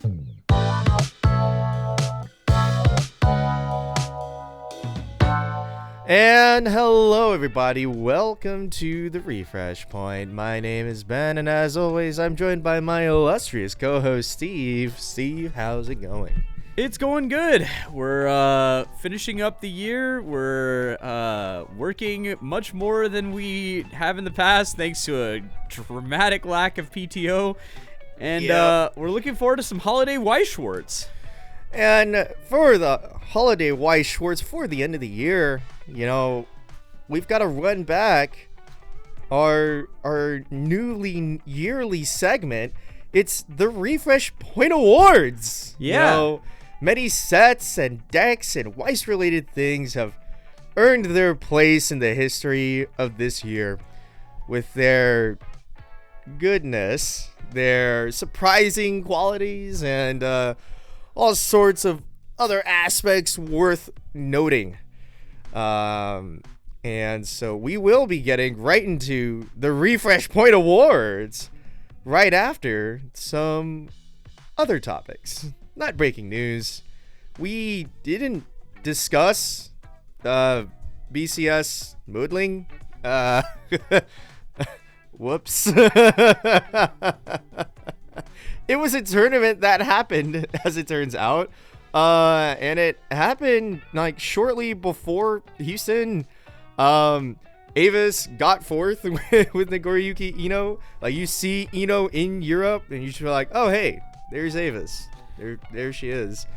And hello everybody, welcome to the Refresh Point. My name is Ben, and as always, I'm joined by my illustrious co-host Steve. Steve, how's it going? It's going good. We're finishing up the year. We're working much more than we have in the past, thanks to a dramatic lack of PTO. And we're looking forward to some holiday Weiss Schwarz. And for the holiday Weiss Schwarz for the end of the year, you know, we've got to run back our newly yearly segment. It's the Refresh Point Awards. Yeah. You know, many sets and decks and Weiss related things have earned their place in the history of this year with their goodness, their surprising qualities, and all sorts of other aspects worth noting. And so we will be getting right into the Refresh Point Awards right after some other topics. Not breaking news. We didn't discuss BCS modeling. Whoops. It was a tournament that happened, as it turns out. And it happened like shortly before Houston. Avis got fourth with Nagoriyuki Ino. Like, you see Ino in Europe and you should be like, oh hey, there's Avis. There she is.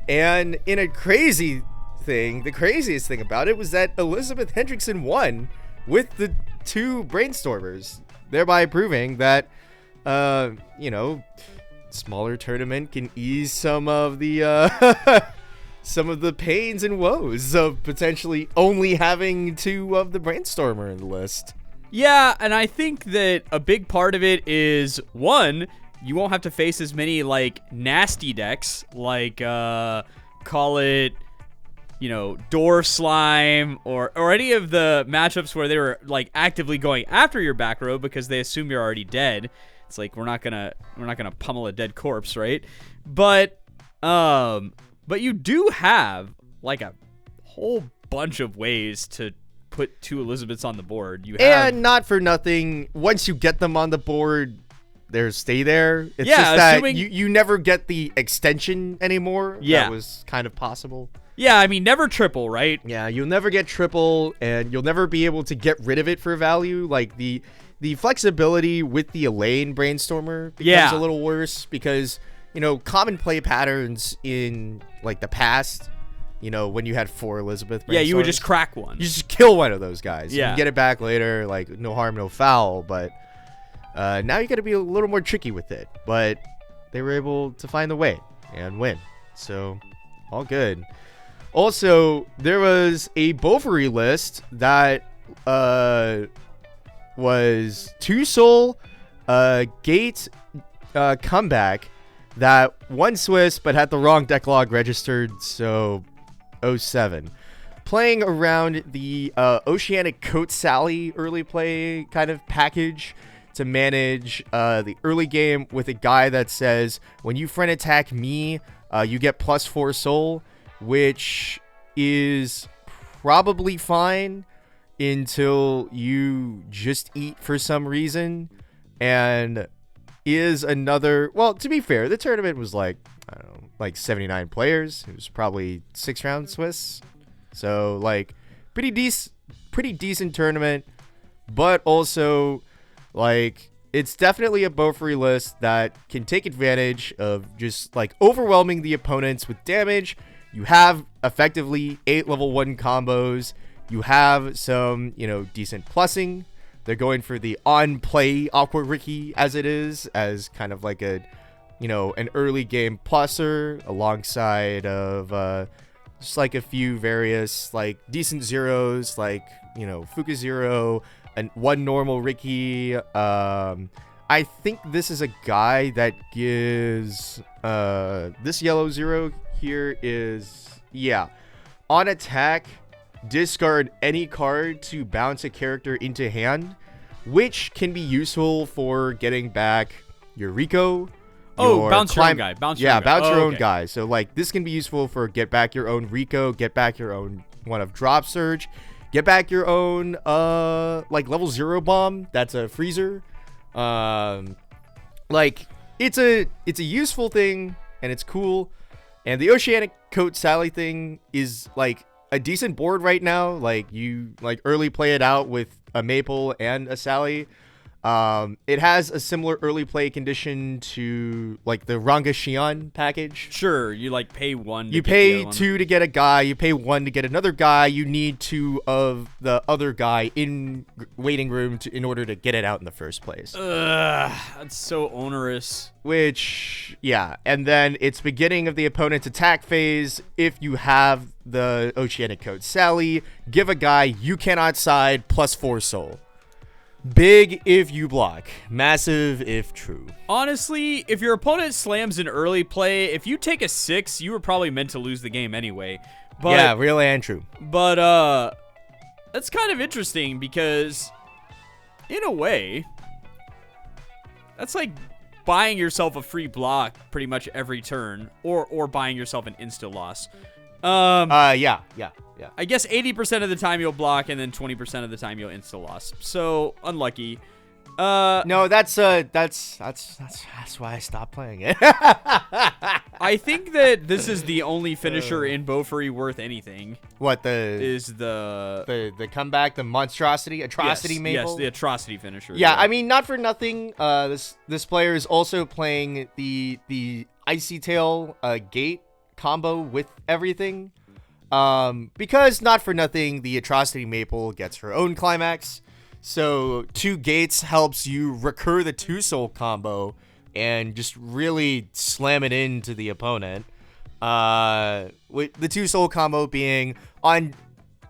And in a crazy thing, the craziest thing about it was that Elizabeth Hendrickson won with the two Brainstormers, thereby proving that smaller tournament can ease some of the some of the pains and woes of potentially only having two of the Brainstormer in the list. Yeah, and I think that a big part of it is, one, you won't have to face as many like nasty decks, like call it, Door Slime or any of the matchups where they were like actively going after your back row because they assume you're already dead. It's like we're not gonna pummel a dead corpse, right? But you do have like a whole bunch of ways to put two Elizabeths on the board. And not for nothing, once you get them on the board, they stay there. It's just that you never get the extension anymore. Yeah, that was kind of possible. Yeah, I mean, never triple, right? Yeah, you'll never get triple, and you'll never be able to get rid of it for value. Like the flexibility with the Elaine Brainstormer becomes a little worse because, common play patterns in like the past, when you had 4 Elizabeth Brainstormers. Yeah, you would just crack one. You just kill one of those guys. Yeah. You can get it back later, like no harm, no foul. But now you got to be a little more tricky with it. But they were able to find the way and win. So all good. Also, there was a Bovary list that was 2 Soul, Gate comeback that won Swiss but had the wrong deck log registered, so 07. Playing around the Oceanic Coat Sally early play kind of package to manage the early game with a guy that says, when you friend attack me, you get +4 Soul, which is probably fine until you just eat for some reason, and is another, well, to be fair, the tournament was like 79 players. It was probably 6 round Swiss, so like pretty decent tournament, but also like it's definitely a Bofree list that can take advantage of just like overwhelming the opponents with damage. You have effectively 8 level 1 combos. You have some, decent plussing. They're going for the on-play Aqua Ricky as it is, as kind of like a, an early game plusser alongside of just like a few various like decent zeros, like, Fuka Zero and 1 normal Ricky. I think this is a guy that gives this yellow zero here is, on attack, discard any card to bounce a character into hand, which can be useful for getting back your Rico bounce your own guy. Bounce your own guy. Bounce your own Okay. guy. So like this can be useful for get back your own Rico, get back your own one of drop surge, get back your own like level 0 bomb. That's a freezer. Like it's a useful thing and it's cool. And the Oceanic Coat Sally thing is like a decent board right now. Like you like early play it out with a Maple and a Sally. It has a similar early play condition to like the Ranga Xian package. Sure, you like pay 1. You pay 2 to get a guy. You pay 1 to get another guy. You need 2 of the other guy in waiting room in order to get it out in the first place. Ugh, that's so onerous. Which, yeah, and then it's beginning of the opponent's attack phase. If you have the Oceanic Coat Sally, give a guy you cannot side +4 soul. Big if you block, massive if true. Honestly, if your opponent slams an early play, if you take a 6, you were probably meant to lose the game anyway. But, yeah, real and true. But that's kind of interesting because, in a way, that's like buying yourself a free block pretty much every turn, or buying yourself an insta loss. Yeah. I guess 80% of the time you'll block, and then 20% of the time you'll insta loss. So unlucky. No, that's why I stopped playing it. I think that this is the only finisher in Beaufry worth anything. What is the comeback, the monstrosity, atrocity Maple? Yes, the atrocity finisher. Yeah, I mean, not for nothing. This player is also playing the Icy Tail Gate combo with everything. Because not for nothing, the atrocity Maple gets her own climax. So 2 gates helps you recur the 2 soul combo and just really slam it into the opponent. With the 2 soul combo being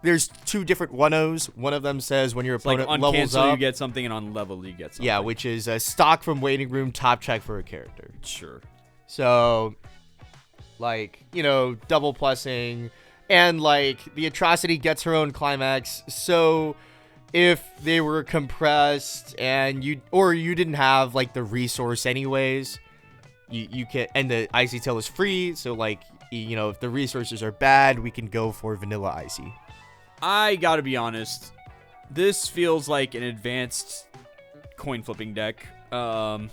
there's 2 different 1-0s. One of them says when your opponent like on levels cancel up, you get something, and on level you get something. Yeah, which is a stock from waiting room top check for a character. Sure. So, like, double plussing, and like the atrocity gets her own climax. So if they were compressed and you didn't have like the resource anyways, you can, and the Icy Tail is free. So like, if the resources are bad, we can go for vanilla Icy. I gotta be honest, this feels like an advanced coin flipping deck. Very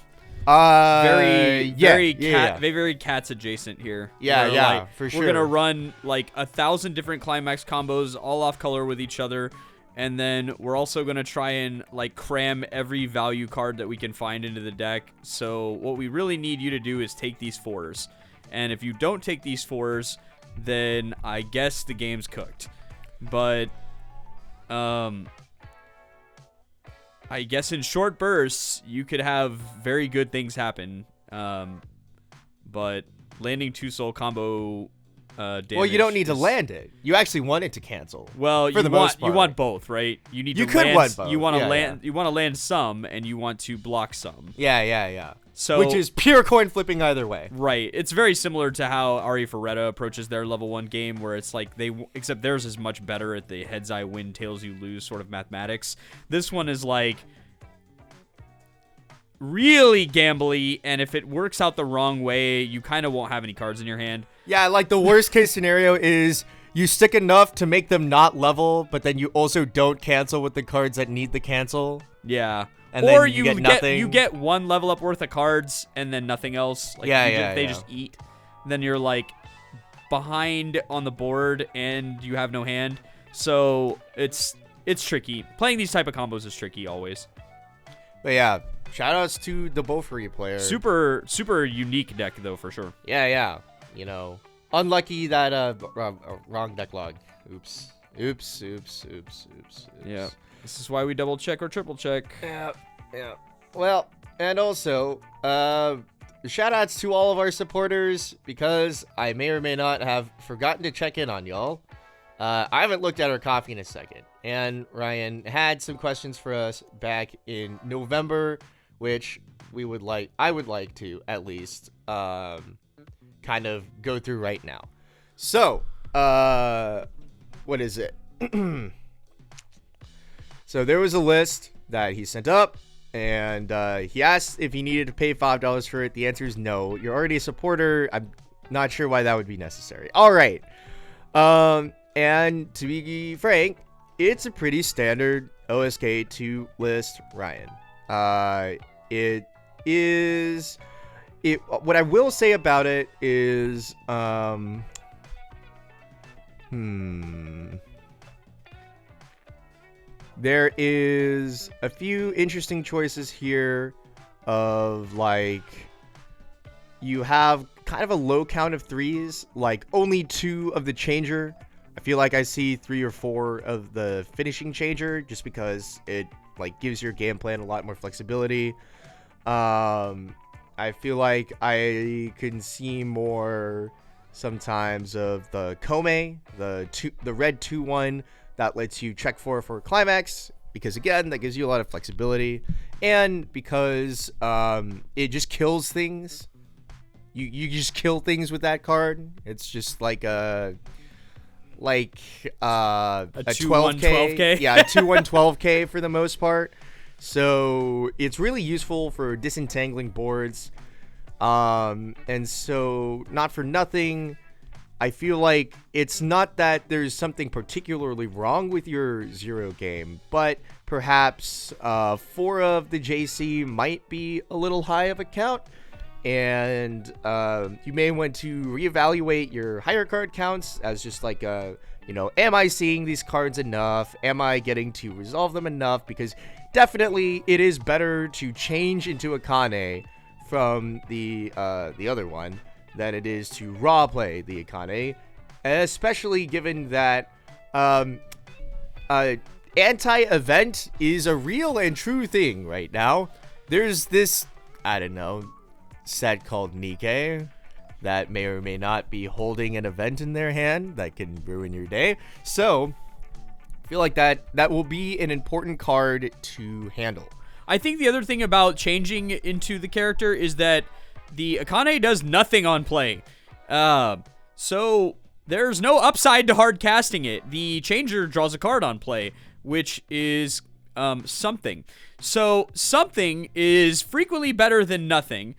cats adjacent here. Yeah, for sure. We're gonna run like 1,000 different climax combos, all off color with each other, and then we're also gonna try and like cram every value card that we can find into the deck. So what we really need you to do is take these 4s, and if you don't take these 4s, then I guess the game's cooked. But I guess in short bursts, you could have very good things happen. But landing 2 soul combo damage. Well, you don't need to land it. You actually want it to cancel. Well, for the most part. You want both, right? You need you to could land, want both. You want to land. You want to land some, and you want to block some. Yeah. So, which is pure coin flipping either way. Right. It's very similar to how Ari Ferretta approaches their level 1 game, where it's like except theirs is much better at the heads I win, tails you lose sort of mathematics. This one is like really gambly, and if it works out the wrong way, you kind of won't have any cards in your hand. Yeah, like the worst case scenario is you stick enough to make them not level, but then you also don't cancel with the cards that need the cancel. Yeah. And or then you get nothing. You get 1 level up worth of cards and then nothing else. Like they just eat. Then you're like behind on the board and you have no hand. So it's tricky. Playing these type of combos is tricky always. But yeah, shoutouts to the Beaufry player. Super unique deck though, for sure. Yeah. Unlucky that wrong deck log. Oops. Yeah. This is why we double check or triple check. Yeah. Well, and also, shoutouts to all of our supporters, because I may or may not have forgotten to check in on y'all. I haven't looked at our coffee in a second, and Ryan had some questions for us back in November, which I would like to at least kind of go through right now. So, what is it? So there was a list that he sent up, And he asked if he needed to pay $5 for it. The answer is no. You're already a supporter. I'm not sure why that would be necessary. All right. And to be frank, it's a pretty standard OSK to list Ryan. It is... What I will say about it is... There is a few interesting choices here of, like, you have kind of a low count of 3s, like only 2 of the changer. I feel like I see 3 or 4 of the finishing changer just because it, like, gives your game plan a lot more flexibility. I feel like I can see more sometimes of the Kome, the red 2-1, that lets you check for climax, because again, that gives you a lot of flexibility, and because it just kills things. You just kill things with that card. It's just like a 12K. Yeah, a 2-1 12K for the most part. So it's really useful for disentangling boards. And so, not for nothing, I feel like it's not that there's something particularly wrong with your Zero game, but perhaps 4 of the JC might be a little high of a count, and you may want to reevaluate your higher card counts as just like am I seeing these cards enough? Am I getting to resolve them enough? Because definitely it is better to change into a Kane from the other one than it is to raw play the Akane, especially given that anti-event is a real and true thing right now. There's this, I don't know, set called Nikkei that may or may not be holding an event in their hand that can ruin your day. So I feel like that will be an important card to handle. I think the other thing about changing into the character is that the Akane does nothing on play. So there's no upside to hard casting it. The changer draws a card on play, which is something. So something is frequently better than nothing.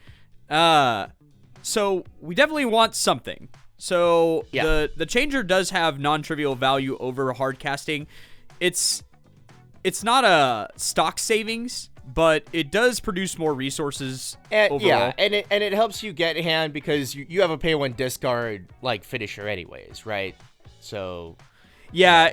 So we definitely want something. So yeah. The changer does have non-trivial value over hard casting. It's not a stock savings, but it does produce more resources overall. Yeah, and it helps you get hand because you have a pay 1 discard like finisher anyways, right? So yeah,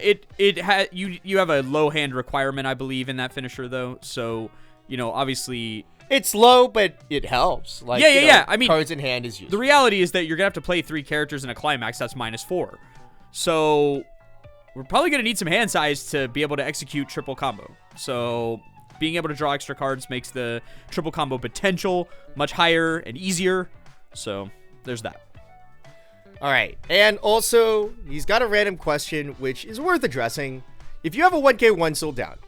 you have a low hand requirement, I believe, in that finisher though. So, obviously it's low, but it helps. Like, yeah. I mean, cards in hand is useful. The reality is that you're gonna have to play 3 characters in a climax. That's -4. So we're probably gonna need some hand size to be able to execute triple combo. So being able to draw extra cards makes the triple combo potential much higher and easier. So there's that. All right. And also, he's got a random question, which is worth addressing. If you have a 1k 1 soul down,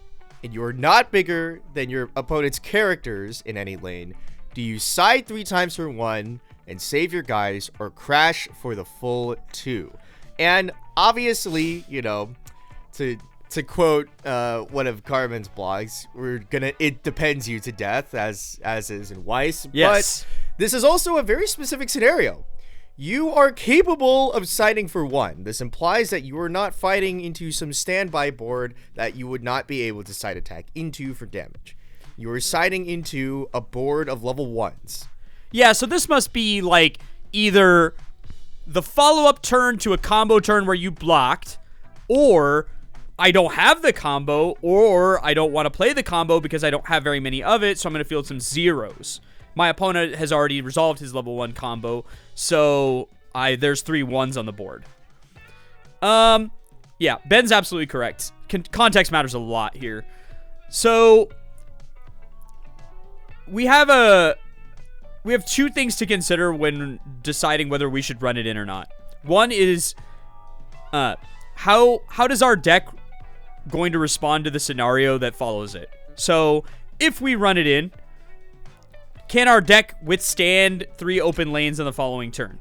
and you're not bigger than your opponent's characters in any lane, do you side 3 times for 1 and save your guys, or crash for the full 2? And obviously, to quote one of Carmen's blogs, it depends you to death, as is in Weiss. Yes. But this is also a very specific scenario. You are capable of siding for 1. This implies that you are not fighting into some standby board that you would not be able to side attack into for damage. You are siding into a board of level 1s. Yeah, so this must be like either the follow-up turn to a combo turn where you blocked, or I don't have the combo, or I don't want to play the combo because I don't have very many of it, so I'm going to field some zeros. My opponent has already resolved his level 1 combo, so there's 3 1s on the board. Yeah, Ben's absolutely correct. Context matters a lot here. So we have 2 things to consider when deciding whether we should run it in or not. One is how does our deck going to respond to the scenario that follows it? So if we run it in, can our deck withstand 3 open lanes on the following turn,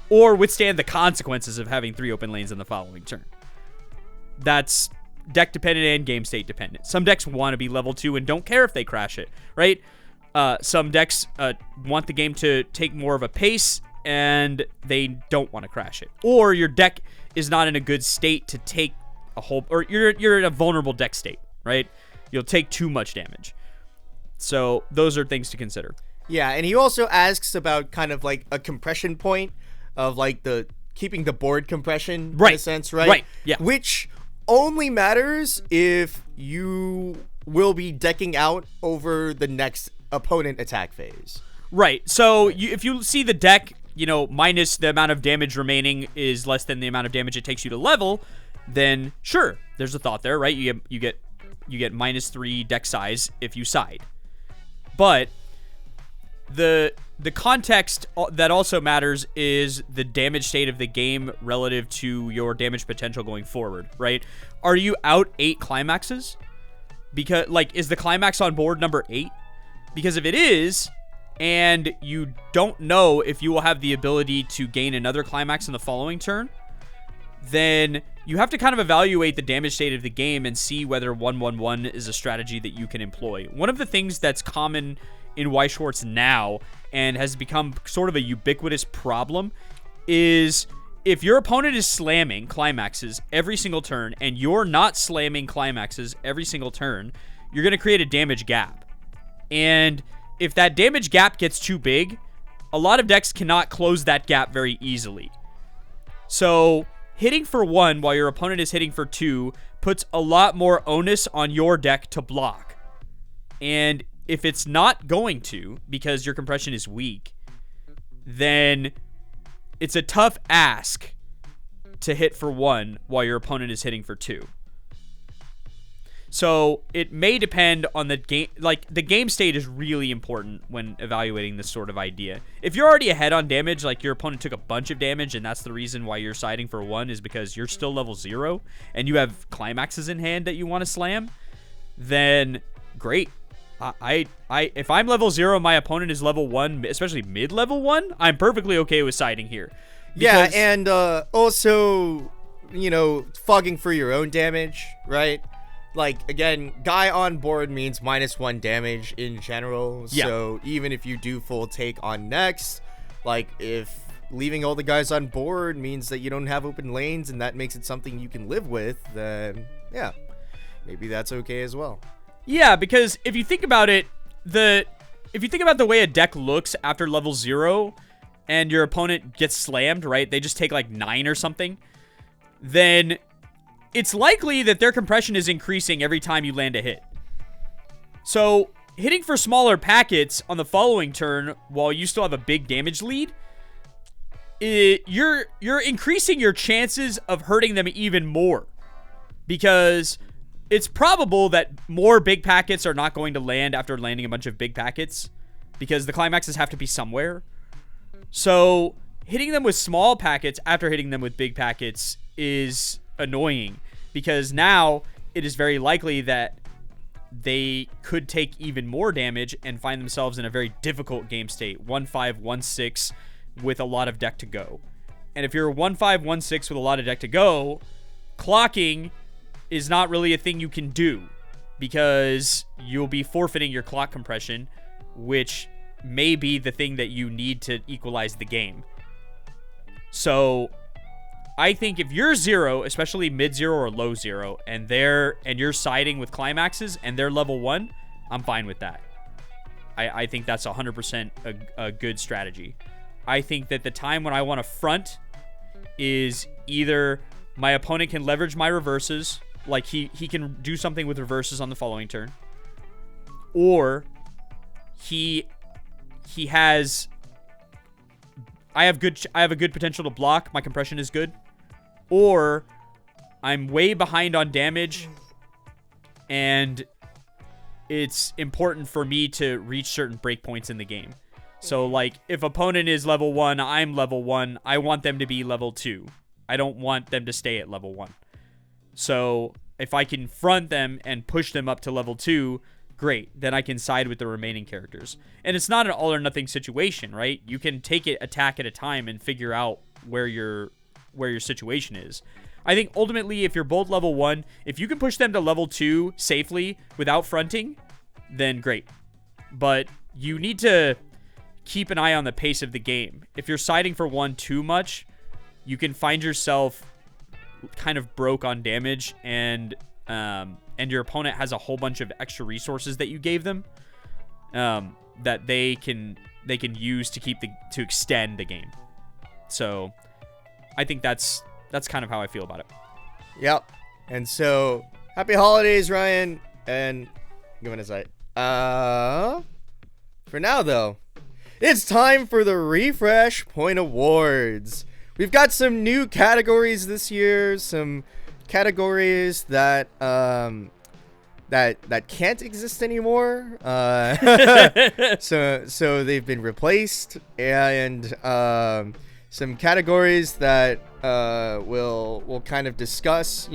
or withstand the consequences of having 3 open lanes in the following turn? That's deck dependent and game state dependent. Some decks want to be level 2 and don't care if they crash it, right? Some decks want the game to take more of a pace and they don't want to crash it. Or your deck is not in a good state to take a whole, or you're in a vulnerable deck state, right? You'll take too much damage. So those are things to consider. Yeah, and he also asks about kind of like a compression point of like the keeping the board compression in a sense, right? Right, yeah. Which only matters if you will be decking out over the next opponent attack phase. Right. So if you see the deck, minus the amount of damage remaining is less than the amount of damage it takes you to level, then sure, there's a thought there, right? You get -3 deck size if you side. But the context that also matters is the damage state of the game relative to your damage potential going forward, right? Are you out 8 climaxes? Because is the climax on board number 8? Because if it is, and you don't know if you will have the ability to gain another climax in the following turn, then you have to kind of evaluate the damage state of the game and see whether 1-1-1 is a strategy that you can employ. One of the things that's common in Weiss Schwarz now and has become sort of a ubiquitous problem is if your opponent is slamming climaxes every single turn and you're not slamming climaxes every single turn, you're going to create a damage gap. And if that damage gap gets too big, a lot of decks cannot close that gap very easily. So hitting for 1 while your opponent is hitting for 2 puts a lot more onus on your deck to block. And if it's not going to, because your compression is weak, then it's a tough ask to hit for 1 while your opponent is hitting for 2. So it may depend on the game. The game state is really important when evaluating this sort of idea. If you're already ahead on damage, like your opponent took a bunch of damage and that's the reason why you're siding for 1 is because you're still level 0 and you have climaxes in hand that you want to slam, then great. If I'm level 0, my opponent is level 1, especially mid-level 1, I'm perfectly okay with siding here. Yeah, and also, fogging for your own damage, right? Again, guy on board means -1 damage in general. Yeah. So even if you do full take on next, if leaving all the guys on board means that you don't have open lanes and that makes it something you can live with, then yeah, maybe that's okay as well. Yeah, because if you think about it, if you think about the way a deck looks after level 0 and your opponent gets slammed, right? They just take 9 or something, then it's likely that their compression is increasing every time you land a hit. So hitting for smaller packets on the following turn while you still have a big damage lead, you're increasing your chances of hurting them even more, because it's probable that more big packets are not going to land after landing a bunch of big packets, because the climaxes have to be somewhere. So hitting them with small packets after hitting them with big packets is annoying, because now it is very likely that they could take even more damage and find themselves in a very difficult game state, 1-5, 1-6 with a lot of deck to go. And if you're 1-5, 1-6 with a lot of deck to go, clocking is not really a thing you can do, because you'll be forfeiting your clock compression, which may be the thing that you need to equalize the game. So I think if you're 0, especially mid-0 or low 0, and you're siding with climaxes and they're level 1, I'm fine with that. I think that's 100% a good strategy. I think that the time when I want to front is either my opponent can leverage my reverses, like he can do something with reverses on the following turn, or I have a good potential to block, my compression is good, or I'm way behind on damage and it's important for me to reach certain breakpoints in the game. So if opponent is level 1, I'm level 1, I want them to be level 2. I don't want them to stay at level 1. So if I can front them and push them up to level 2, great. Then I can side with the remaining characters. And it's not an all or nothing situation, right? You can take it attack at a time and figure out where your situation is. I think ultimately, if you're both level 1, if you can push them to level 2 safely without fronting, then great. But you need to keep an eye on the pace of the game. If you're siding for 1 too much, you can find yourself kind of broke on damage, and your opponent has a whole bunch of extra resources that you gave them that they can use to extend the game. So I think that's kind of how I feel about it. Yep. And so, happy holidays, Ryan. And give me a sec. For now, though, it's time for the Refresh Point Awards. We've got some new categories this year. Some categories that that can't exist anymore. So they've been replaced, and some categories that we'll kind of discuss,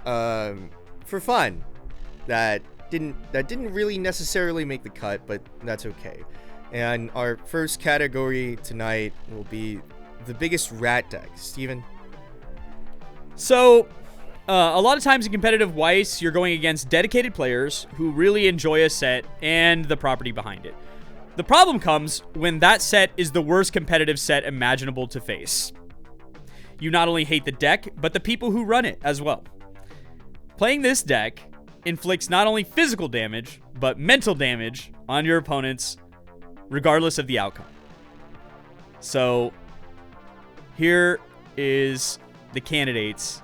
for fun, that didn't really necessarily make the cut, but that's okay. And our first category tonight will be the biggest rat deck. Steven? So, a lot of times in competitive Weiss, you're going against dedicated players who really enjoy a set and the property behind it. The problem comes when that set is the worst competitive set imaginable to face. You not only hate the deck, but the people who run it as well. Playing this deck inflicts not only physical damage, but mental damage on your opponents, regardless of the outcome. So, here is the candidates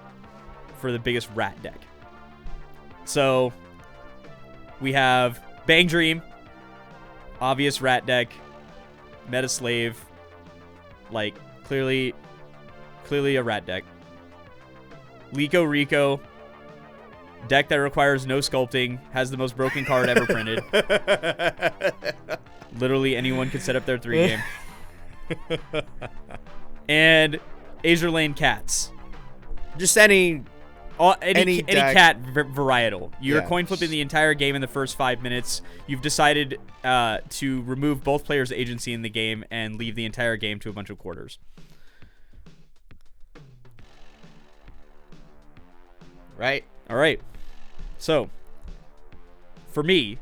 for the biggest rat deck. So, we have Bang Dream, obvious rat deck, Meta Slave, like clearly a rat deck. Lico Rico, deck that requires no sculpting, has the most broken card ever printed. Literally anyone could set up their 3 game. And Azure Lane Cats. Just any cat varietal. You're Yeah. coin flipping the entire game in the first 5 minutes. You've decided to remove both players' agency in the game and leave the entire game to a bunch of quarters. Right? All right. So, for me,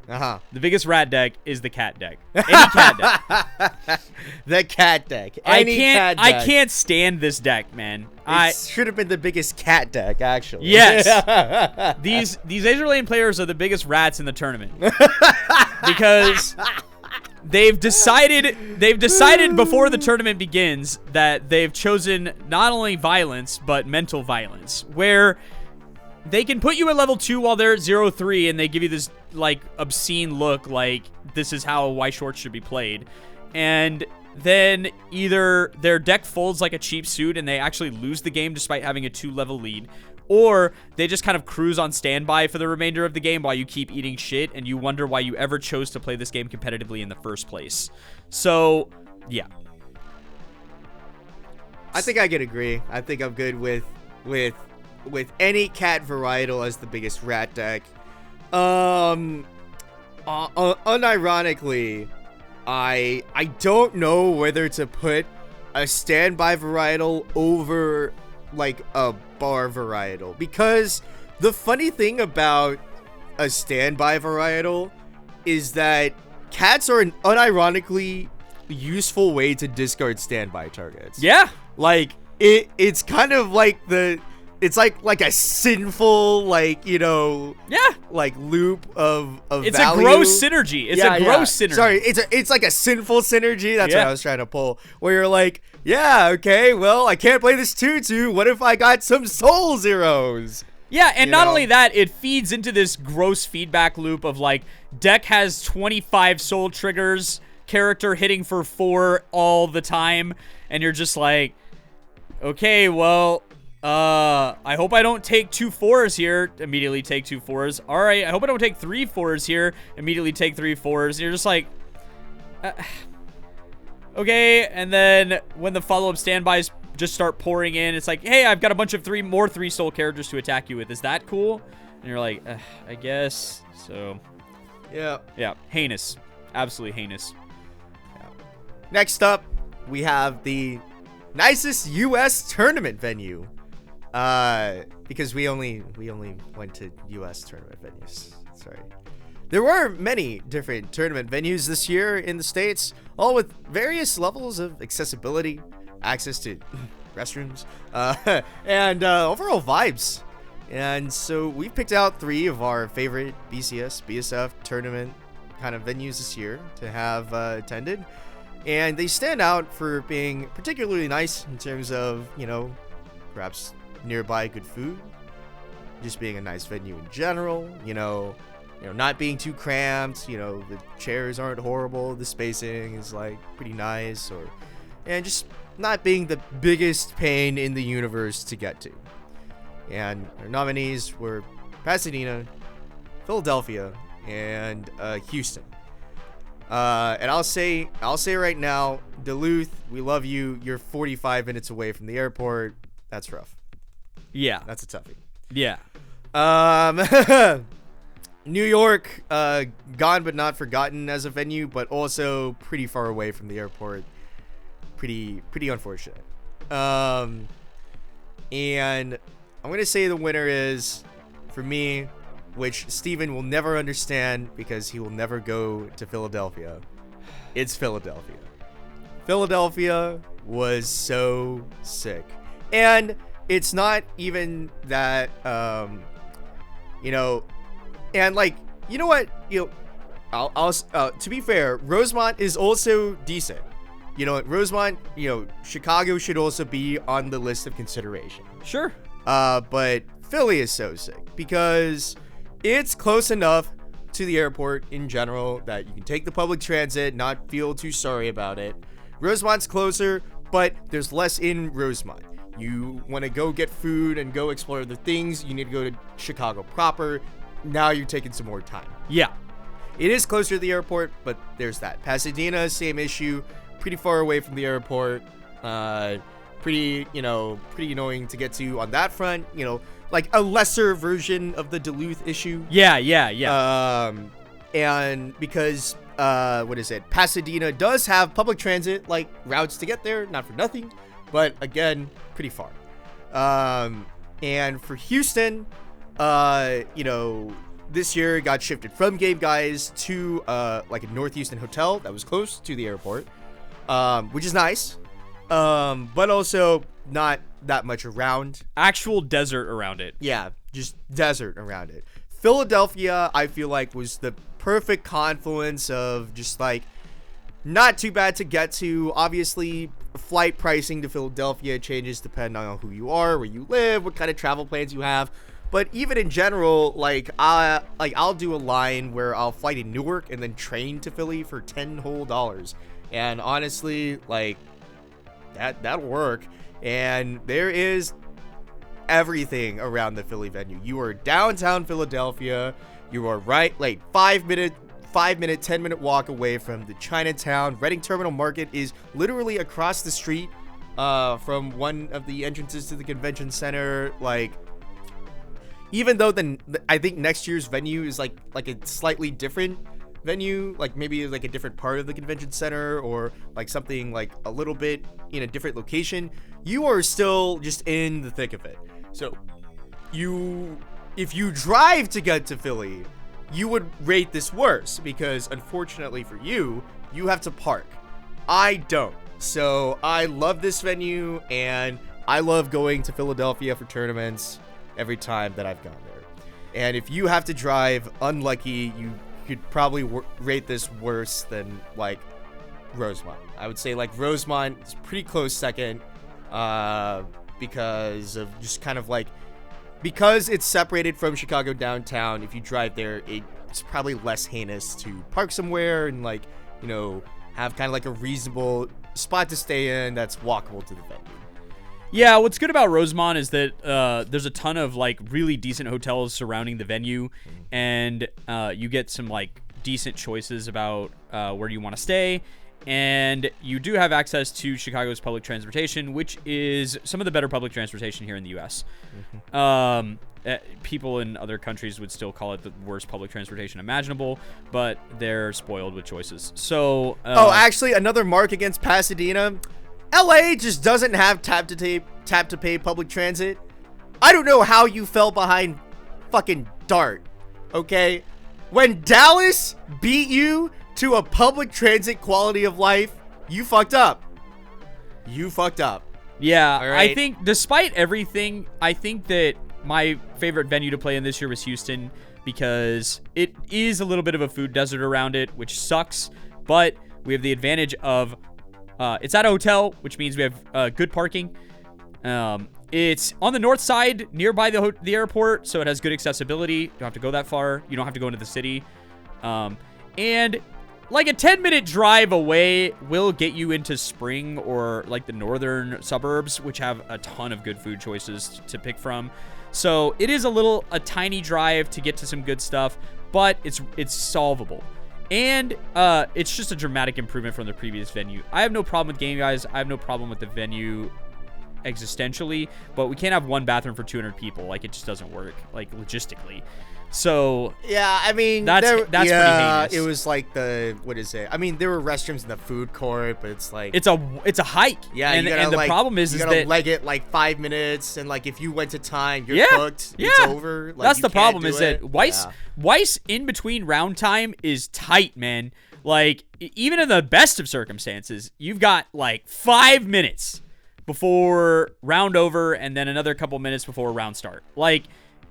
Uh-huh. the biggest rat deck is the cat deck. Any cat deck. The cat deck. I cat deck. can't stand this deck, man. It should have been the biggest cat deck, actually. Yes. These Azure Lane players are the biggest rats in the tournament. Because they've decided before the tournament begins that they've chosen not only violence, but mental violence, where they can put you at level 2 while they're at 0-3, and they give you this like obscene look like this is how Weiss Schwarz should be played. And then either their deck folds like a cheap suit and they actually lose the game despite having a 2-level lead, or they just kind of cruise on standby for the remainder of the game while you keep eating shit and you wonder why you ever chose to play this game competitively in the first place. So, yeah. I think I can agree. I think I'm good with any cat varietal as the biggest rat deck. Unironically, I don't know whether to put a standby varietal over like a bar varietal, because the funny thing about a standby varietal is that cats are an unironically useful way to discard standby targets. Yeah. Like it's kind of like it's like a sinful, like, Yeah. like loop of It's value. a gross synergy. It's a gross synergy. Sorry, it's like a sinful synergy. That's Yeah. what I was trying to pull. Where you're like, yeah, okay, well, I can't play this 2/2. What if I got some soul zeros? Yeah, and You not know? only that, it feeds into this gross feedback loop of like, deck has 25 soul triggers, character hitting for 4 all the time, and you're just like, okay, well, I hope I don't take 2 4s here. Immediately take 2 4s. All right, I hope I don't take 3 4s here. Immediately take 3 4s. And you're just like, okay. And then when the follow-up standbys just start pouring in, it's like, hey, I've got a bunch of 3 soul characters to attack you with. Is that cool? And you're like, I guess. So, yeah, heinous. Absolutely heinous. Next up, we have the nicest U.S. tournament venue, Because we only went to U.S. tournament venues. Sorry. There were many different tournament venues this year in the States, all with various levels of accessibility, access to restrooms, and overall vibes. And so we've picked out 3 of our favorite BCS, BSF tournament kind of venues this year to have attended. And they stand out for being particularly nice in terms of, perhaps nearby good food, just being a nice venue in general, not being too cramped, the chairs aren't horrible, the spacing is like pretty nice, and just not being the biggest pain in the universe to get to. And our nominees were Pasadena, Philadelphia, and Houston. And I'll say right now, Duluth, we love you. You're 45 minutes away from the airport. That's rough. Yeah. That's a toughie. Yeah. New York, gone but not forgotten as a venue, but also pretty far away from the airport. Pretty unfortunate. And I'm going to say the winner is, for me, which Steven will never understand because he will never go to Philadelphia. It's Philadelphia. Philadelphia was so sick. And it's not even that, and like, you know what? I'll to be fair, Rosemont is also decent. Rosemont, Chicago should also be on the list of consideration. Sure. But Philly is so sick because it's close enough to the airport in general that you can take the public transit, not feel too sorry about it. Rosemont's closer, but there's less in Rosemont. You want to go get food and go explore other things, you need to go to Chicago proper. Now you're taking some more time. Yeah. It is closer to the airport, but there's that. Pasadena, same issue. Pretty far away from the airport. Pretty annoying to get to on that front. Like a lesser version of the Duluth issue. Yeah. And because, Pasadena does have public transit, like routes to get there, not for nothing, but again, pretty far. And for Houston, this year it got shifted from Game Guys to, like a North Houston hotel that was close to the airport, which is nice. But also not that much around. Actual desert around it. Yeah, just desert around it. Philadelphia, I feel like, was the perfect confluence of just like not too bad to get to. Obviously, flight pricing to Philadelphia changes depending on who you are, where you live, what kind of travel plans you have. But even in general, I'll do a line where I'll fly to Newark and then train to Philly for $10 whole. And honestly, like, that'll work. And there is everything around the Philly venue. You are downtown Philadelphia. You are right, like 10-minute walk away from the Chinatown. Reading Terminal Market is literally across the street from one of the entrances to the convention center. Like, even though I think next year's venue is like a slightly different venue, like maybe like a different part of the convention center or like something like a little bit in a different location, you are still just in the thick of it. So if you drive to get to Philly, you would rate this worse because unfortunately for you have to park. I don't. So I love this venue and I love going to Philadelphia for tournaments every time that I've gone there. And if you have to drive, unlucky, you could probably rate this worse than like Rosemont. I would say like Rosemont is pretty close second because of just kind of like, because it's separated from Chicago downtown. If you drive there, it's probably less heinous to park somewhere and like, have kind of like a reasonable spot to stay in that's walkable to the venue. Yeah, what's good about Rosemont is that there's a ton of like really decent hotels surrounding the venue, and you get some like decent choices about where you want to stay, and you do have access to Chicago's public transportation, which is some of the better public transportation here in the U.S. People in other countries would still call it the worst public transportation imaginable, but they're spoiled with choices. So, actually, another mark against Pasadena. LA just doesn't have tap to pay public transit. I don't know how you fell behind fucking Dart, okay? When Dallas beat you to a public transit quality of life, you fucked up. You fucked up. Yeah, All right? I think despite everything, I think that my favorite venue to play in this year was Houston because it is a little bit of a food desert around it, which sucks, but we have the advantage of it's at a hotel, which means we have good parking. It's on the north side, nearby the airport, so it has good accessibility. You don't have to go that far. You don't have to go into the city. And like a 10-minute drive away will get you into Spring or like the northern suburbs, which have a ton of good food choices to pick from. So it is a tiny drive to get to some good stuff, but it's solvable. And it's just a dramatic improvement from the previous venue. I have no problem with game guys. I have no problem with the venue existentially, but we can't have one bathroom for 200 people. Like, it just doesn't work, like, logistically. So yeah, I mean, that's pretty heinous. It was like what is it? I mean, there were restrooms in the food court, but it's like it's a hike. Yeah, and the problem is you that gotta leg it like 5 minutes, and like if you went to time, you're cooked. Yeah, it's over. Like, that's the problem. Do is it. that Weiss in between round time is tight, man. Like, even in the best of circumstances, you've got like 5 minutes before round over, and then another couple minutes before round start. Like,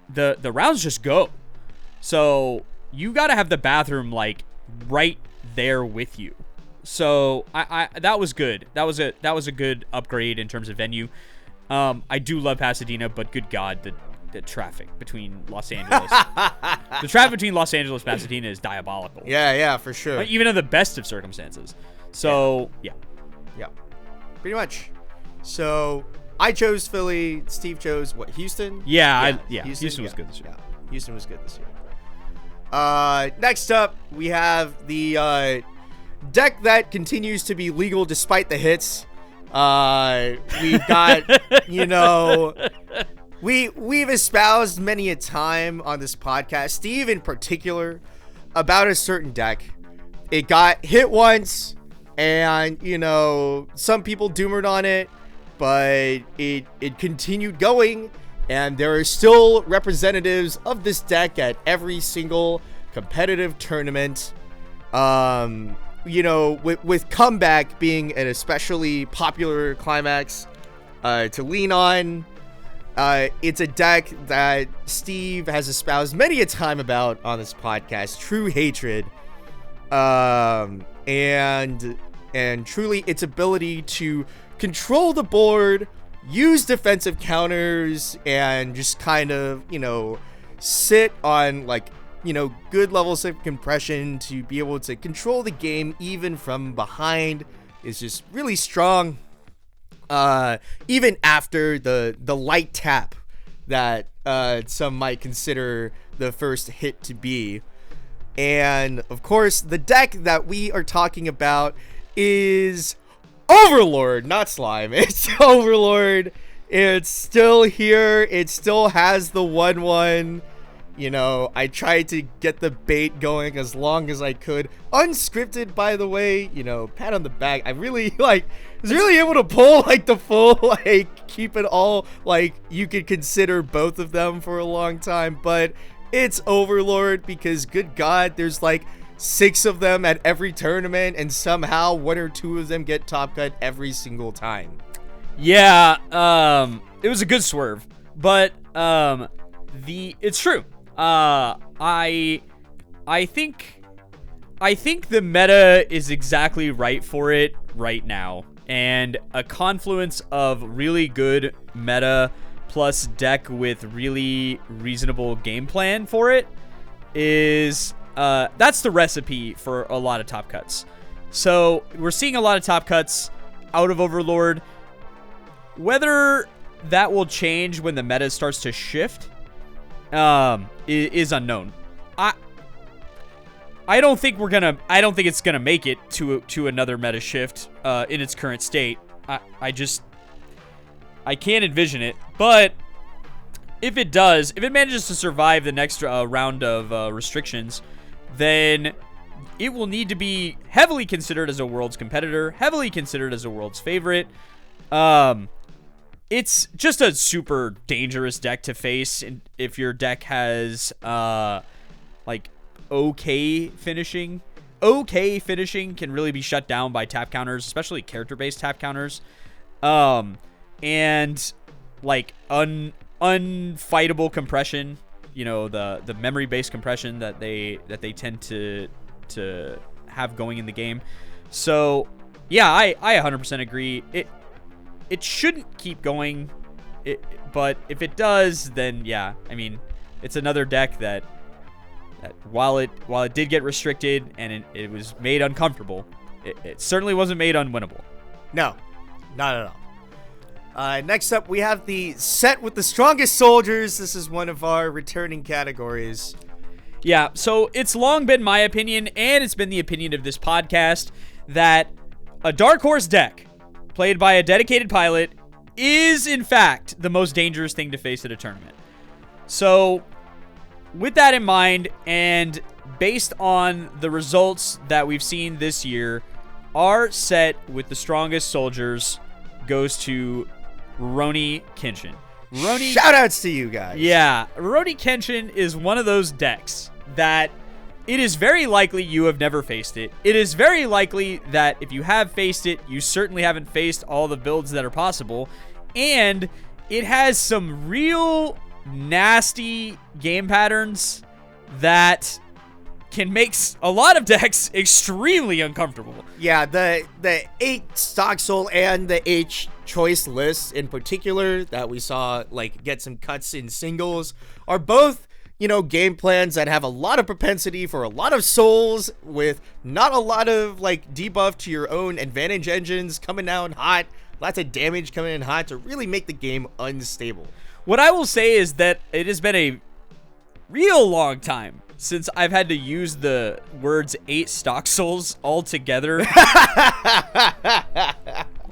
the rounds just go. So you got to have the bathroom like right there with you. So I that was good. That was a good upgrade in terms of venue. I do love Pasadena, but good God, the traffic between Los Angeles, the traffic between Los Angeles and Pasadena is diabolical. Yeah, for sure. Like, even in the best of circumstances. So yeah, pretty much. So I chose Philly. Steve chose what? Houston. Houston was good this year. Yeah, Houston was good this year. Next up, we have the deck that continues to be legal despite the hits. We've got, we've espoused many a time on this podcast, Steve in particular, about a certain deck. It got hit once, and, some people doomered on it, but it continued going. And there are still representatives of this deck at every single competitive tournament. With Comeback being an especially popular climax to lean on. It's a deck that Steve has espoused many a time about on this podcast. True Hatred. And truly its ability to control the board, use defensive counters, and just kind of, sit on, good levels of compression to be able to control the game even from behind is just really strong. Even after the light tap that some might consider the first hit to be. And, of course, the deck that we are talking about is Overlord, not Slime. It's Overlord. It's still here. It still has the 1/1. I tried to get the bait going as long as I could. Unscripted, by the way. Pat on the back. I really, was really able to pull, the full, keep it all, you could consider both of them for a long time. But it's Overlord because, good God, there's, 6 of them at every tournament, and somehow 1 or 2 of them get top cut every single time. Yeah, it was a good swerve, but it's true. I think the meta is exactly right for it right now, and a confluence of really good meta plus deck with really reasonable game plan for it is that's the recipe for a lot of top cuts. So we're seeing a lot of top cuts out of Overlord. Whether that will change when the meta starts to shift is unknown. I don't think it's gonna make it to another meta shift in its current state. I can't envision it. But if it does, if it manages to survive the next round of restrictions, then it will need to be heavily considered as a world's competitor, heavily considered as a world's favorite. it's just a super dangerous deck to face, and if your deck has like okay finishing can really be shut down by tap counters, especially character-based tap counters, and like unfightable compression, the memory-based compression that they tend to have going in the game. So yeah, I 100% agree. It shouldn't keep going, but if it does, then yeah, I mean, it's another deck that while it did get restricted and it was made uncomfortable, it certainly wasn't made unwinnable. No, not at all. Next up, we have the set with the strongest soldiers. This is one of our returning categories. Yeah, so it's long been my opinion, and it's been the opinion of this podcast, that a Dark Horse deck played by a dedicated pilot is, in fact, the most dangerous thing to face at a tournament. So, with that in mind, and based on the results that we've seen this year, our set with the strongest soldiers goes to Rurouni Kenshin. Shoutouts to you guys. Yeah, Rurouni Kenshin is one of those decks that it is very likely you have never faced it. It is very likely that if you have faced it, you certainly haven't faced all the builds that are possible. And it has some real nasty game patterns that can make a lot of decks extremely uncomfortable. Yeah, the 8 stock soul and the 8 choice lists in particular that we saw like get some cuts in singles are both, game plans that have a lot of propensity for a lot of souls with not a lot of like debuff to your own advantage engines coming down hot, lots of damage coming in hot to really make the game unstable. What I will say is that it has been a real long time since I've had to use the words 8 stock souls all together.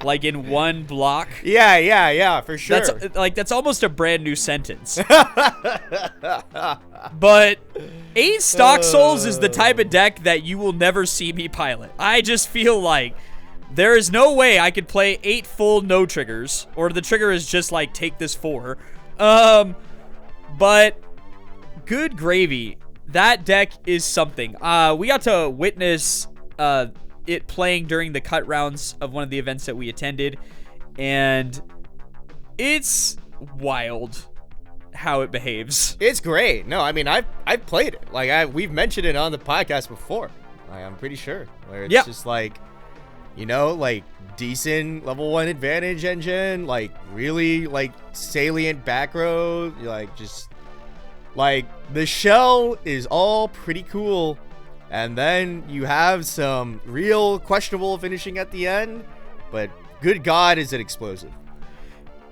Like in one block. Yeah, for sure. That's almost a brand new sentence. But 8 stock souls is the type of deck that you will never see me pilot. I just feel like there is no way I could play 8 full no triggers, or the trigger is just like take this 4. But good gravy. That deck is something. We got to witness it playing during the cut rounds of one of the events that we attended, and it's wild how it behaves. It's great. No, I mean, I've played it. Like we've mentioned it on the podcast before. I'm pretty sure. Where it's just like, like decent level 1 advantage engine, like really like salient back row, like just like the shell is all pretty cool. And then you have some real questionable finishing at the end, but good God, is it explosive.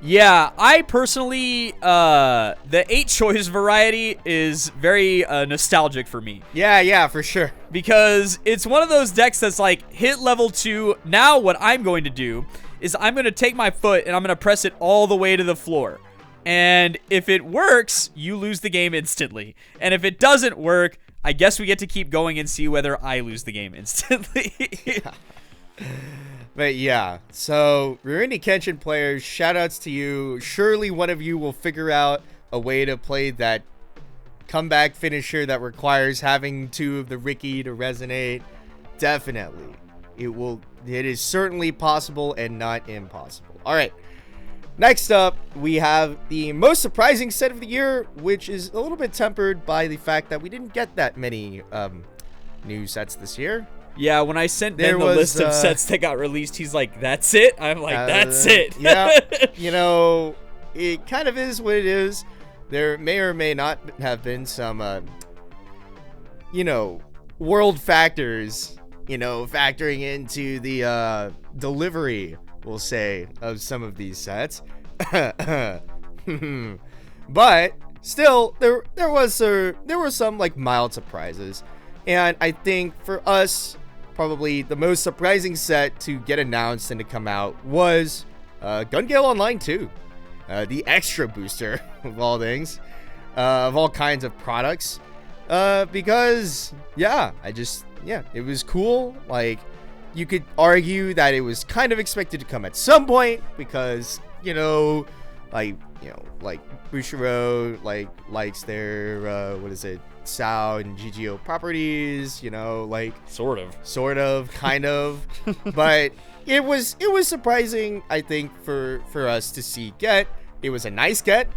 Yeah, I personally, the 8 choice variety is very nostalgic for me. Yeah, for sure. Because it's one of those decks that's like, hit level 2, now what I'm going to do is I'm going to take my foot and I'm going to press it all the way to the floor. And if it works, you lose the game instantly. And if it doesn't work, I guess we get to keep going and see whether I lose the game instantly. But yeah, so Rurouni Kenshin players, shoutouts to you. Surely one of you will figure out a way to play that comeback finisher that requires having 2 of the Ricky to resonate. Definitely. It is certainly possible and not impossible. All right. Next up, we have the most surprising set of the year, which is a little bit tempered by the fact that we didn't get that many new sets this year. Yeah, when I sent Ben the list of sets that got released, he's like, that's it? I'm like, that's it. Yeah, it kind of is what it is. There may or may not have been some, world factors, factoring into the delivery, we'll say, of some of these sets. But still, there were some like mild surprises, and I think for us, probably the most surprising set to get announced and to come out was Gun Gale Online 2, the extra booster of all things, of all kinds of products, because it was cool. Like, you could argue that it was kind of expected to come at some point because, like Bushiroad likes their Sao and GGO properties, Sort of, kind of. But it was surprising, I think, for us to see Get. It was a nice Get.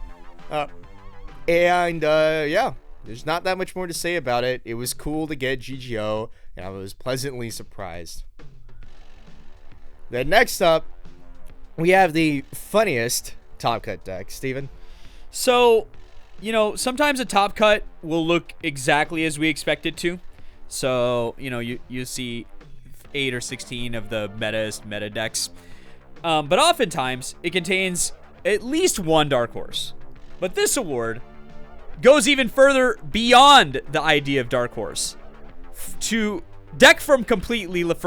There's not that much more to say about it. It was cool to get GGO, and I was pleasantly surprised. Then next up, we have the funniest top cut deck. Steven? So, sometimes a top cut will look exactly as we expect it to. So, you see 8 or 16 of the meta decks. But oftentimes, it contains at least one dark horse. But this award goes even further beyond the idea of dark horse to deck from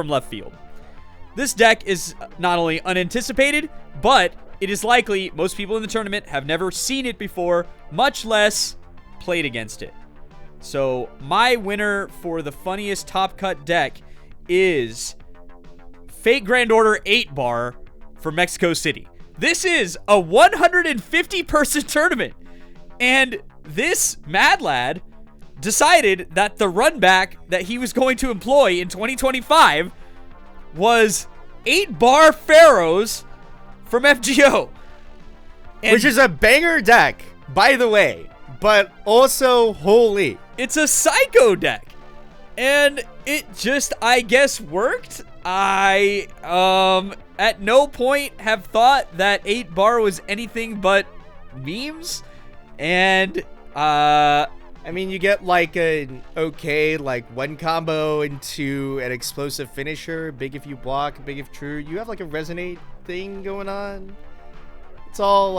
left field. This deck is not only unanticipated, but it is likely most people in the tournament have never seen it before, much less played against it. So my winner for the funniest top cut deck is Fate Grand Order 8 bar for Mexico City. This is a 150 person tournament, and this mad lad decided that the run back that he was going to employ in 2025 was 8 bar Pharaohs from FGO. Which is a banger deck, by the way, but also holy. It's a psycho deck. And it just, I guess, worked. I, at no point have thought that 8 bar was anything but memes. And, you get one combo into an explosive finisher, big if you block, big if true. You have a resonate thing going on. It's all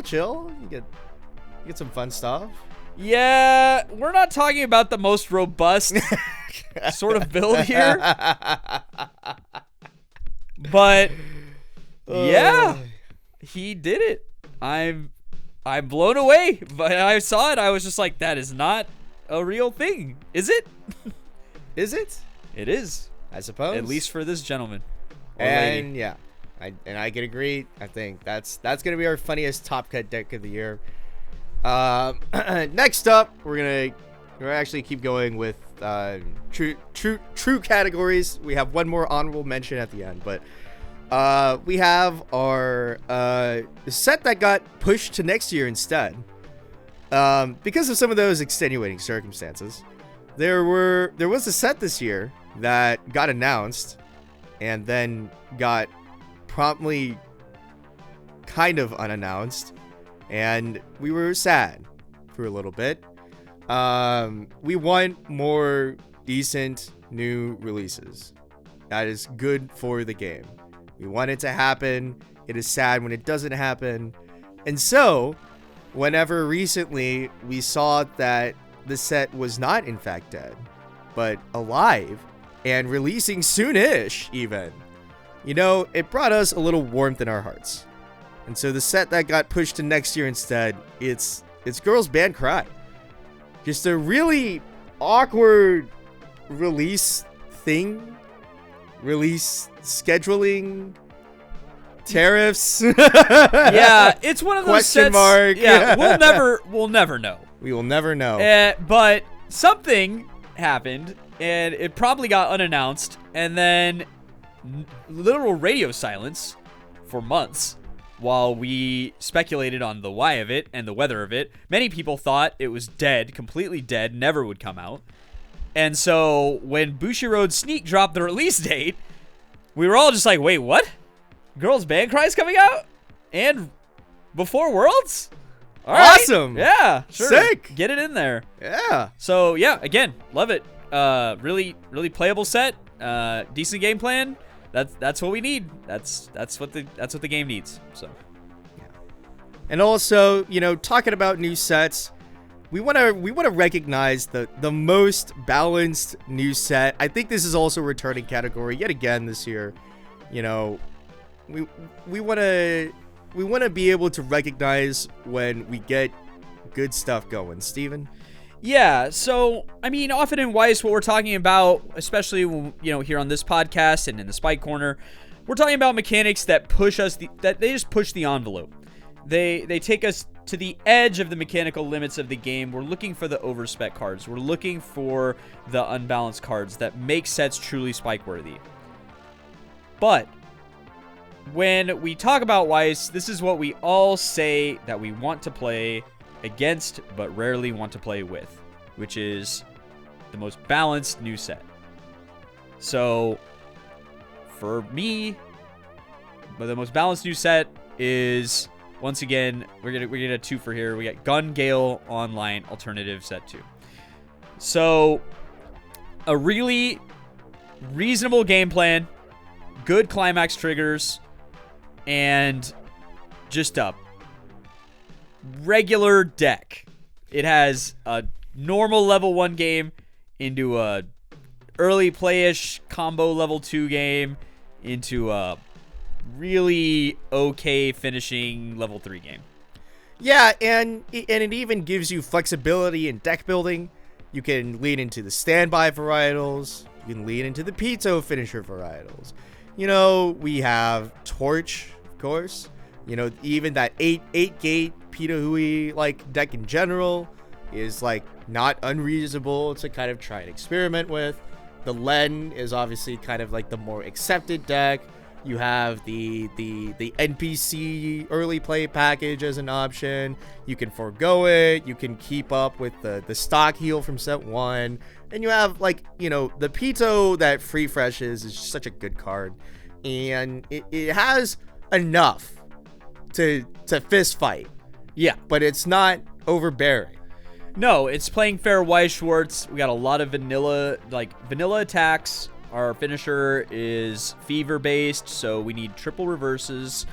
chill. You get some fun stuff. Yeah, we're not talking about the most robust sort of build here. But yeah, he did it. I'm blown away. But I saw it. I was just like, that is not a real thing. Is it? Is it? It is. I suppose. At least for this gentleman. Or and lady. Yeah. I can agree. I think that's going to be our funniest top cut deck of the year. Next up, we're actually keep going with true categories. We have one more honorable mention at the end, but we have our set that got pushed to next year instead, because of some of those extenuating circumstances. There was a set this year that got announced and then got promptly kind of unannounced, and we were sad for a little bit. We want more decent new releases. That is good for the game. We want it to happen. It is sad when it doesn't happen. And so, whenever recently we saw that the set was not in fact dead, but alive and releasing soonish even, it brought us a little warmth in our hearts. And so the set that got pushed to next year instead, it's Girls Band Cry. Just a really awkward release thing. Release scheduling. Tariffs. Yeah, it's one of those question sets, mark. Yeah, we'll never know. We will never know. But something happened, and it probably got unannounced, and then literal radio silence for months while we speculated on the why of it and the whether of it. Many people thought it was dead, completely dead, never would come out. And so when Bushiroad Sneak dropped the release date, we were all just like, wait, what? Girls Band Cry's coming out? And before Worlds? All right. Awesome. Yeah, sure. Sick. Get it in there. Yeah. So yeah, again, love it. Really playable set. Decent game plan. That's what we need. That's what the game needs. So, yeah. And also, talking about new sets, we want to recognize the most balanced new set. I think this is also a returning category yet again this year. We want to be able to recognize when we get good stuff going. Steven? Yeah, so, often in Weiss, what we're talking about, especially, here on this podcast and in the Spike Corner, We're talking about mechanics that push us, that they just push the envelope. They take us to the edge of the mechanical limits of the game. We're looking for the overspec cards. We're looking for the unbalanced cards that make sets truly spike-worthy. But when we talk about Weiss, this is what we all say that we want to play against, but rarely want to play with, which is the most balanced new set. So, for me, the most balanced new set is, once again, we're gonna a two for here. We got Gun Gale Online Alternative Set 2. So, a really reasonable game plan, good climax triggers, and just a regular deck. It has a normal level 1 game into a early playish combo level 2 game into a really okay finishing level 3 game. Yeah, and it even gives you flexibility in deck building. You can lean into the standby varietals. You can lean into the Pito finisher varietals. You know, we have Torch, of course. You know, even that 8-gate Pito Hui like deck in general is like not unreasonable to kind of try and experiment with. The Len is obviously kind of like the more accepted deck. You have the NPC early play package as an option. You can forego it. You can keep up with the stock heal from set 1. And you have, like, you know, the Pito that free freshes is just such a good card. And it has enough to fist fight. Yeah. But it's not overbearing. No, it's playing fair Weiss Schwarz. We got a lot of vanilla attacks. Our finisher is fever based, so we need triple reverses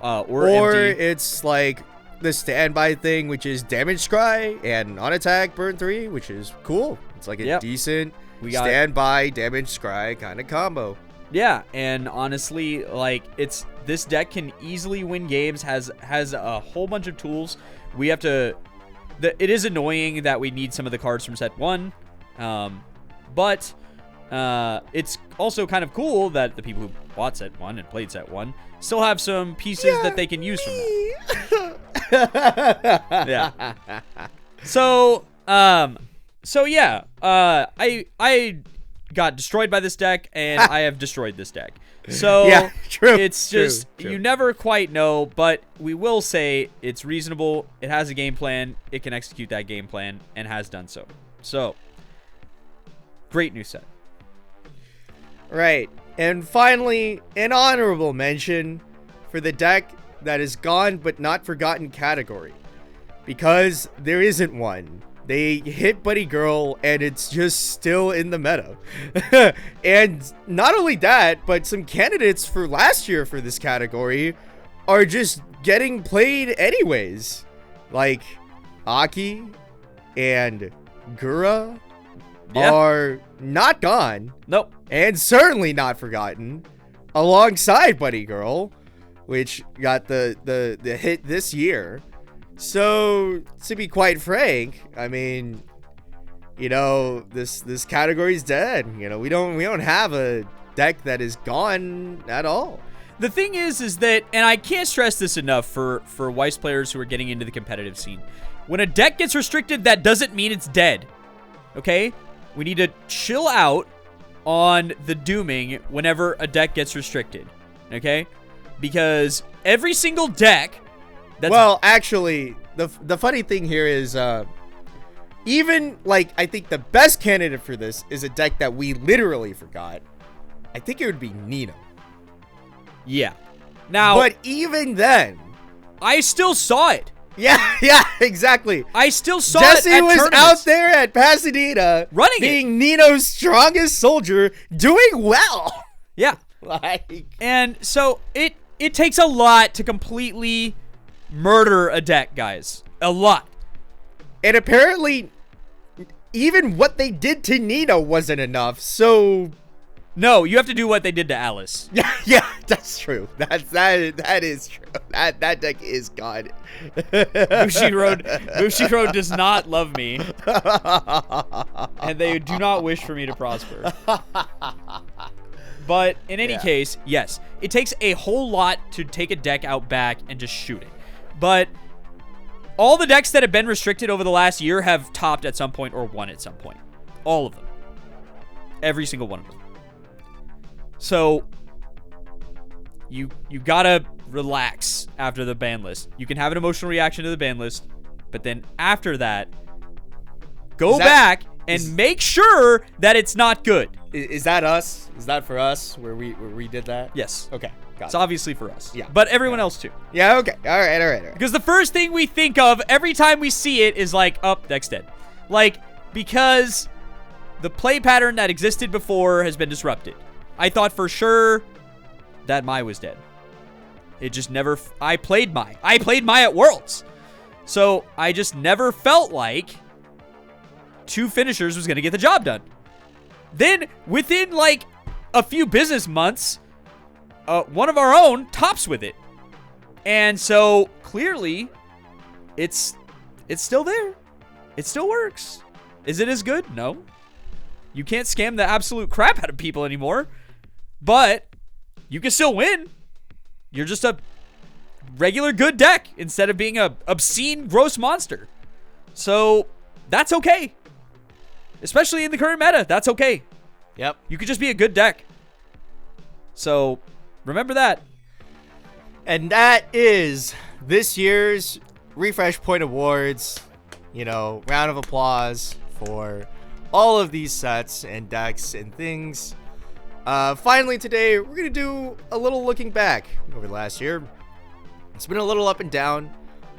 or empty. It's like the standby thing, which is damage scry and on attack burn 3, which is cool. It's like a decent standby damage scry kind of combo. Yeah, and honestly, like, this deck can easily win games. Has a whole bunch of tools. We have to. It is annoying that we need some of the cards from set 1, but. It's also kind of cool that the people who bought set 1 and played set 1 still have some pieces that they can use from that. Yeah. So yeah, I got destroyed by this deck, and I have destroyed this deck. So yeah, true. It's just true. You never quite know, but we will say it's reasonable. It has a game plan. It can execute that game plan, and has done so. So, great new set. Right. And finally, an honorable mention for the deck that is gone but not forgotten category. Because there isn't one. They hit Buddy Girl and it's just still in the meta. And not only that, but some candidates for last year for this category are just getting played anyways. Like Aki and Gura are not gone. Nope. And certainly not forgotten. Alongside Buddy Girl, which got the hit this year. So, to be quite frank, I mean, you know, this category's dead. You know, we don't have a deck that is gone at all. The thing is that, and I can't stress this enough for Weiss players who are getting into the competitive scene. When a deck gets restricted, that doesn't mean it's dead. Okay? We need to chill out on the dooming whenever a deck gets restricted. Okay? Because every single deck that's... Well, actually, the funny thing here is even, like, I think the best candidate for this is a deck that we literally forgot. I think it would be Nino. Yeah. Now, but even then, I still saw it. Yeah, exactly. I still saw Jesse it at was tournaments. out there at Pasadena running being Nino's strongest soldier, doing well. Yeah. And so it takes a lot to completely murder a deck, guys. A lot. And apparently, even what they did to Nino wasn't enough, so... No, you have to do what they did to Alice. Yeah, that's true. That is true. That deck is gone. Bushiroad does not love me. And they do not wish for me to prosper. But in any Yeah. case, yes, it takes a whole lot to take a deck out back and just shoot it. But all the decks that have been restricted over the last year have topped at some point or won at some point. All of them. Every single one of them. So you gotta relax after the ban list. You can have an emotional reaction to the ban list, but then after that, go back and make sure that it's not good. Is that us? Is that for us where we did that? Yes. Okay. Got It's it. obviously for us. Yeah. But everyone else too. Yeah, okay. All right. Because the first thing we think of every time we see it is like, oh, deck's dead. Like, because the play pattern that existed before has been disrupted. I thought for sure that Mai was dead. It just never... I played Mai at Worlds. So I just never felt like 2 finishers was going to get the job done. Then, within like a few business months, one of our own tops with it. And so, clearly, it's still there. It still works. Is it as good? No. You can't scam the absolute crap out of people anymore. But you can still win. You're just a regular good deck instead of being a obscene gross monster. So, that's okay. Especially in the current meta, that's okay. Yep. You could just be a good deck. So, remember that. And that is this year's Refresh Point Awards. You know, round of applause for all of these sets and decks and things. Finally today, we're going to do a little looking back over the last year. It's been a little up and down.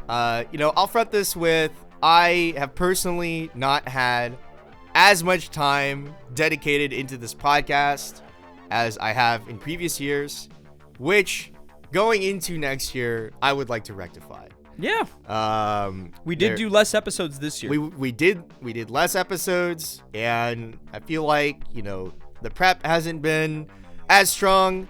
I'll front this with, I have personally not had as much time dedicated into this podcast as I have in previous years, which going into next year, I would like to rectify. Yeah. We did do less episodes this year. We did less episodes, and I feel like, the prep hasn't been as strong,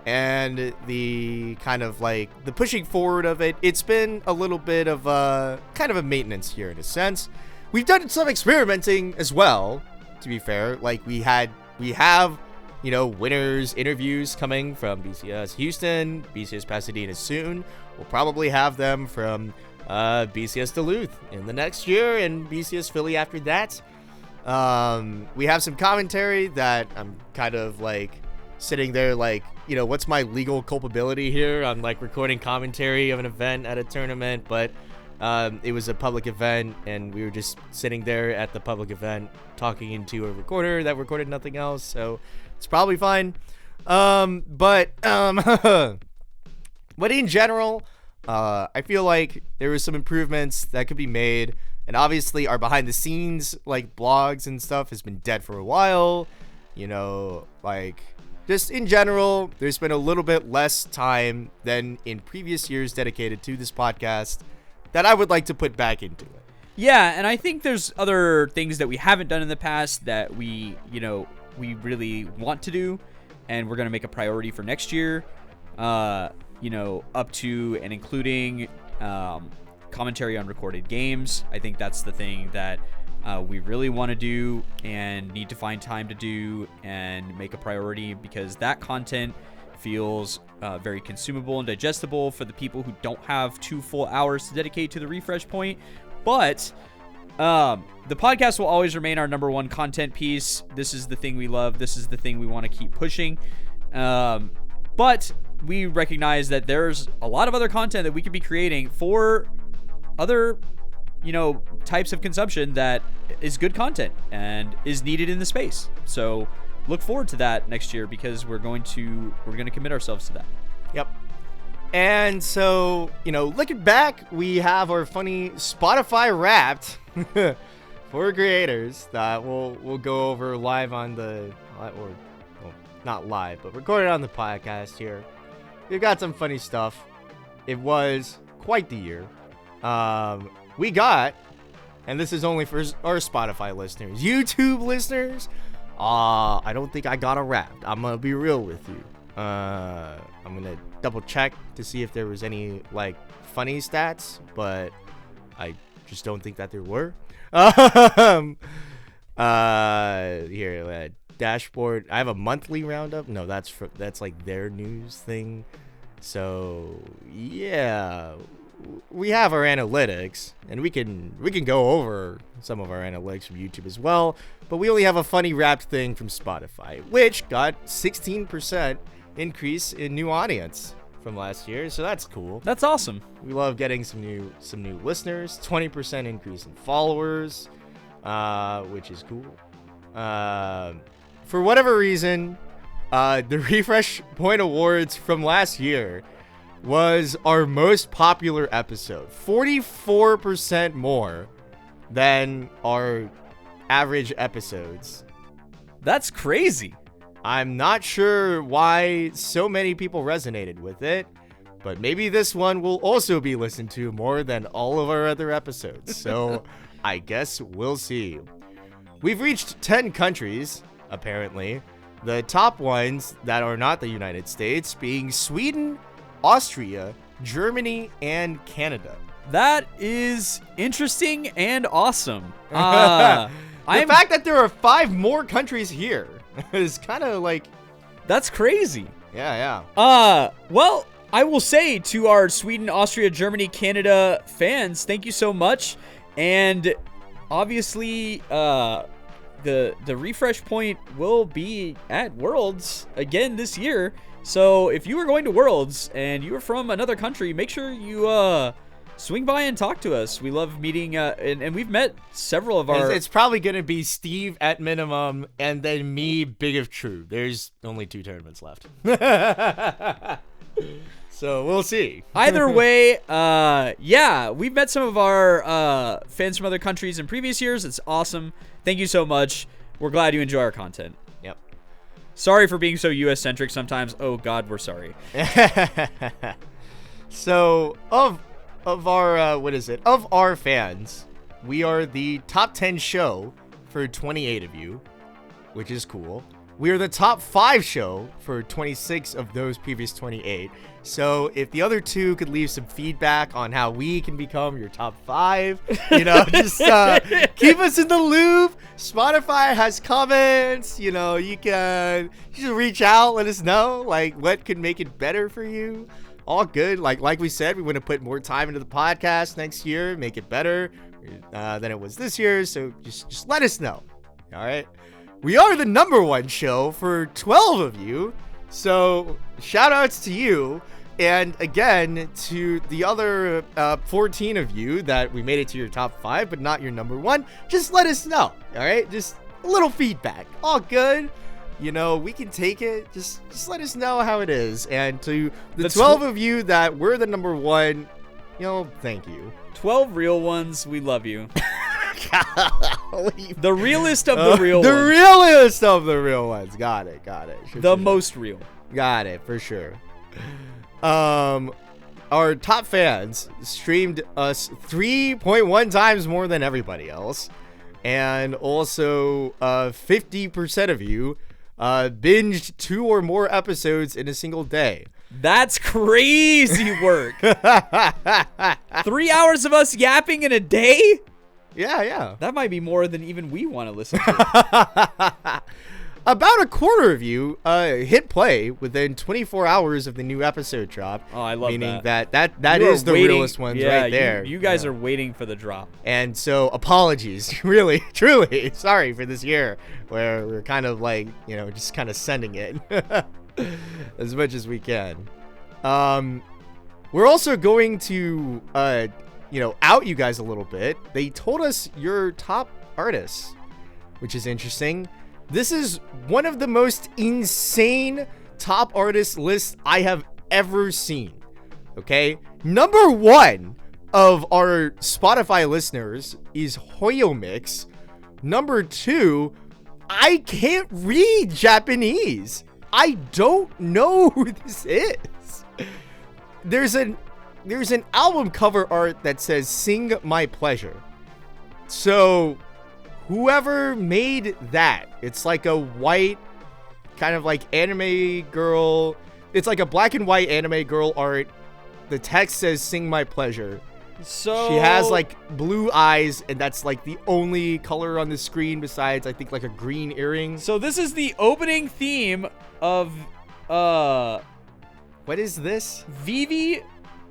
and the kind of like the pushing forward of it's been a little bit of a kind of a maintenance year in a sense. We've done some experimenting as well, to be fair. Like we have, winners interviews coming from BCS Houston, BCS Pasadena soon. We'll probably have them from BCS Duluth in the next year and BCS Philly after that. We have some commentary that I'm kind of like sitting there like, what's my legal culpability here? I'm like recording commentary of an event at a tournament, but it was a public event and we were just sitting there at the public event talking into a recorder that recorded nothing else, so it's probably fine. But in general, I feel like there was some improvements that could be made, and obviously our behind the scenes like blogs and stuff has been dead for a while. Just in general, there's been a little bit less time than in previous years dedicated to this podcast that I would like to put back into it. Yeah, and I think there's other things that we haven't done in the past that we really want to do, and we're going to make a priority for next year, up to and including commentary on recorded games. I think that's the thing that we really want to do and need to find time to do and make a priority, because that content feels very consumable and digestible for the people who don't have 2 full hours to dedicate to the refresh point. But the podcast will always remain our number one content piece. This is the thing we love. This is the thing we want to keep pushing. But we recognize that there's a lot of other content that we could be creating for other, types of consumption that is good content and is needed in the space. So look forward to that next year, because we're going to commit ourselves to that. Yep. And so, looking back, we have our funny Spotify Wrapped for creators that we'll go over live on not live, but recorded on the podcast here. We've got some funny stuff. It was quite the year. We got, and this is only for our Spotify listeners, YouTube listeners, I don't think I got a Wrapped. I'm gonna be real with you. I'm gonna double check to see if there was any like funny stats, but I just don't think that there were. Here, dashboard. I have a monthly roundup. No, that's like their news thing. So yeah, we have our analytics, and we can go over some of our analytics from YouTube as well. But we only have a funny wrapped thing from Spotify, which got 16% increase in new audience from last year. So that's cool. That's awesome. We love getting some new listeners. 20% increase in followers, which is cool. For whatever reason, the Refresh Point Awards from last year was our most popular episode. 44% more than our average episodes. That's crazy. I'm not sure why so many people resonated with it, but maybe this one will also be listened to more than all of our other episodes. So I guess we'll see. We've reached 10 countries, apparently. The top ones that are not the United States being Sweden, Austria, Germany, and Canada. That is interesting and awesome. The fact that there are 5 more countries here is kind of like... That's crazy. Yeah. Well, I will say to our Sweden, Austria, Germany, Canada fans, thank you so much. And obviously, the refresh point will be at Worlds again this year. So if you are going to Worlds and you are from another country, make sure you swing by and talk to us. We love meeting, and we've met several of our... It's probably going to be Steve at minimum, and then me, big if true. There's only 2 tournaments left. So we'll see. Either way, yeah, we've met some of our fans from other countries in previous years. It's awesome. Thank you so much. We're glad you enjoy our content. Yep. Sorry for being so US-centric sometimes. Oh, God, we're sorry. So, of our, of our fans, we are the top 10 show for 28 of you, which is cool. We are the top 5 show for 26 of those previous 28. So if the other 2 could leave some feedback on how we can become your top 5, just keep us in the loop. Spotify has comments, you can just reach out, let us know, like, what could make it better for you. All good. Like we said, we want to put more time into the podcast next year, make it better than it was this year. So just let us know. All right. We are the #1 show for 12 of you. So shout outs to you. And again, to the other 14 of you that we made it to your top 5, but not your #1, just let us know. All right. Just a little feedback. All good. We can take it. Just let us know how it is. And to the 12 of you that were the #1, thank you. 12 real ones, we love you. The realest of the real ones. The realest of the real ones. Got it. The most real. Got it, for sure. Our top fans streamed us 3.1 times more than everybody else. And also 50% of you binged 2 or more episodes in a single day. That's crazy work. 3 hours of us yapping in a day? Yeah. That might be more than even we want to listen to. About a quarter of you hit play within 24 hours of the new episode drop. Oh, I love meaning that. that is the realest ones right there. You guys are waiting for the drop. And so apologies, really, truly. Sorry for this year where we're kind of like, just kind of sending it as much as we can. We're also going to, out you guys a little bit. They told us your top artists, which is interesting. This is one of the most insane top artist lists I have ever seen. Okay? #1 of our Spotify listeners is Hoyomix. #2, I can't read Japanese. I don't know who this is. There's an album cover art that says "Sing My Pleasure." So whoever made that, it's like a white kind of like anime girl. It's like a black and white anime girl art. The text says "Sing My Pleasure." So she has like blue eyes, and that's like the only color on the screen besides I think like a green earring. So this is the opening theme of What is this? Vivi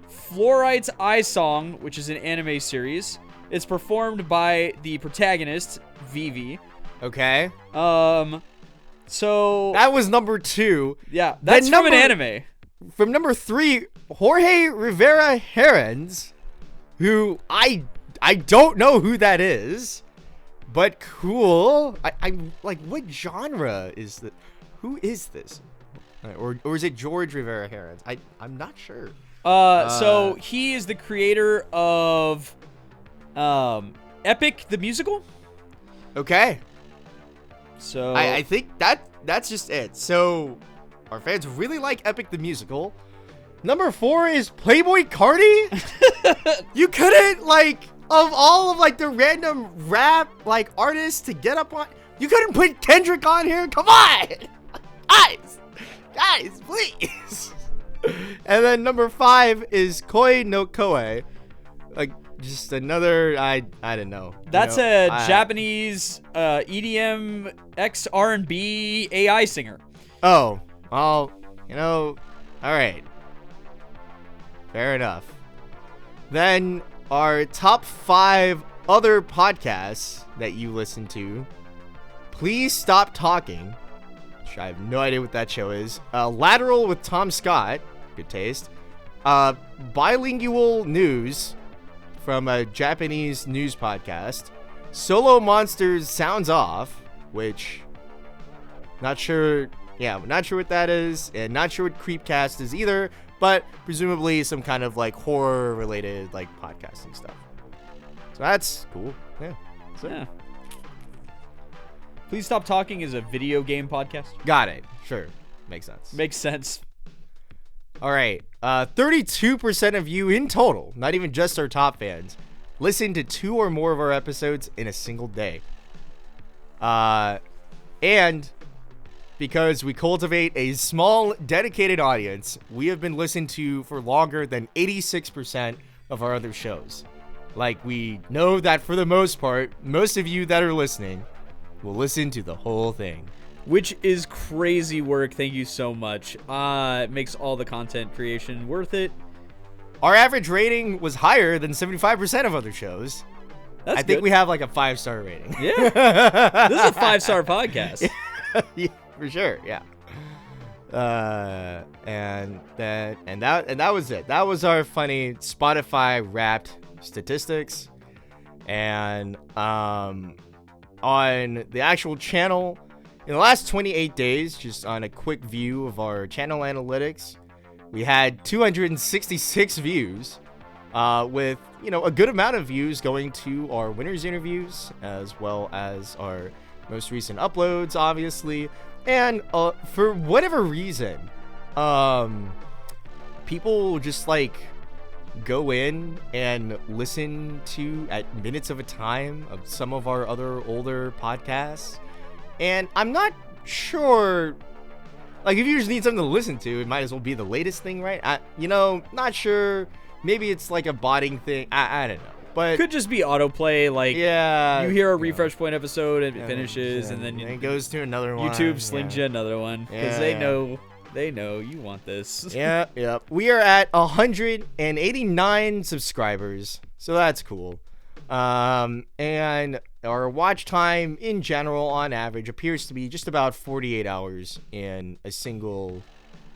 Fluorite's Eye Song, which is an anime series. It's performed by the protagonist, Vivi. Okay. So That was number 2. yeah, that's from an anime. From number 3, Jorge Rivera Herons, who I don't know who that is, but cool. I'm like, what genre is that? Who is this? Or is it George Rivera Herons? I'm not sure. So he is the creator of Epic the Musical. Okay. So I think that's just it. So our fans really like Epic the Musical. Number 4 is Playboy Cardi. You couldn't, like, of all of like the random rap like artists to get up on, you couldn't put Kendrick on here. Come on, guys, please. And then number 5 is Koi no Koe. Like, just another, I don't know. That's a Japanese EDM X R&B AI singer. Oh, well, all right. Fair enough. Then our top 5 other podcasts that you listen to. Please Stop Talking, which I have no idea what that show is. Lateral with Tom Scott, good taste. Bilingual News from a Japanese news podcast. Solo Monsters Sounds Off, which not sure what that is, and not sure what Creepcast is either, but presumably some kind of like horror related like podcasting stuff. So that's cool. Yeah. Yeah. Please Stop Talking is a video game podcast. Got it. Sure. Makes sense. Makes sense. All right. 32% of you in total, not even just our top fans, listen to 2 or more of our episodes in a single day. And because we cultivate a small, dedicated audience, we have been listened to for longer than 86% of our other shows. Like, we know that for the most part, most of you that are listening will listen to the whole thing. Which is crazy work. Thank you so much. It makes all the content creation worth it. Our average rating was higher than 75% of other shows. I think we have like a 5-star rating. Yeah. This is a 5-star podcast. Yeah, for sure. Yeah. And that was it. That was our funny Spotify Wrapped statistics. And on the actual channel, in the last 28 days, just on a quick view of our channel analytics, we had 266 views, with a good amount of views going to our winners interviews, as well as our most recent uploads, obviously. And for whatever reason, people just like go in and listen to at minutes of a time of some of our other older podcasts. And I'm not sure, like, if you just need something to listen to, it might as well be the latest thing, right? Not sure. Maybe it's like a botting thing. I don't know. But could just be autoplay, like, yeah, you hear a refresh point episode and it finishes, and then it goes to another one. YouTube slings you another one because they know you want this. Yeah. We are at 189 subscribers, so that's cool. And our watch time in general, on average, appears to be just about 48 hours in a single.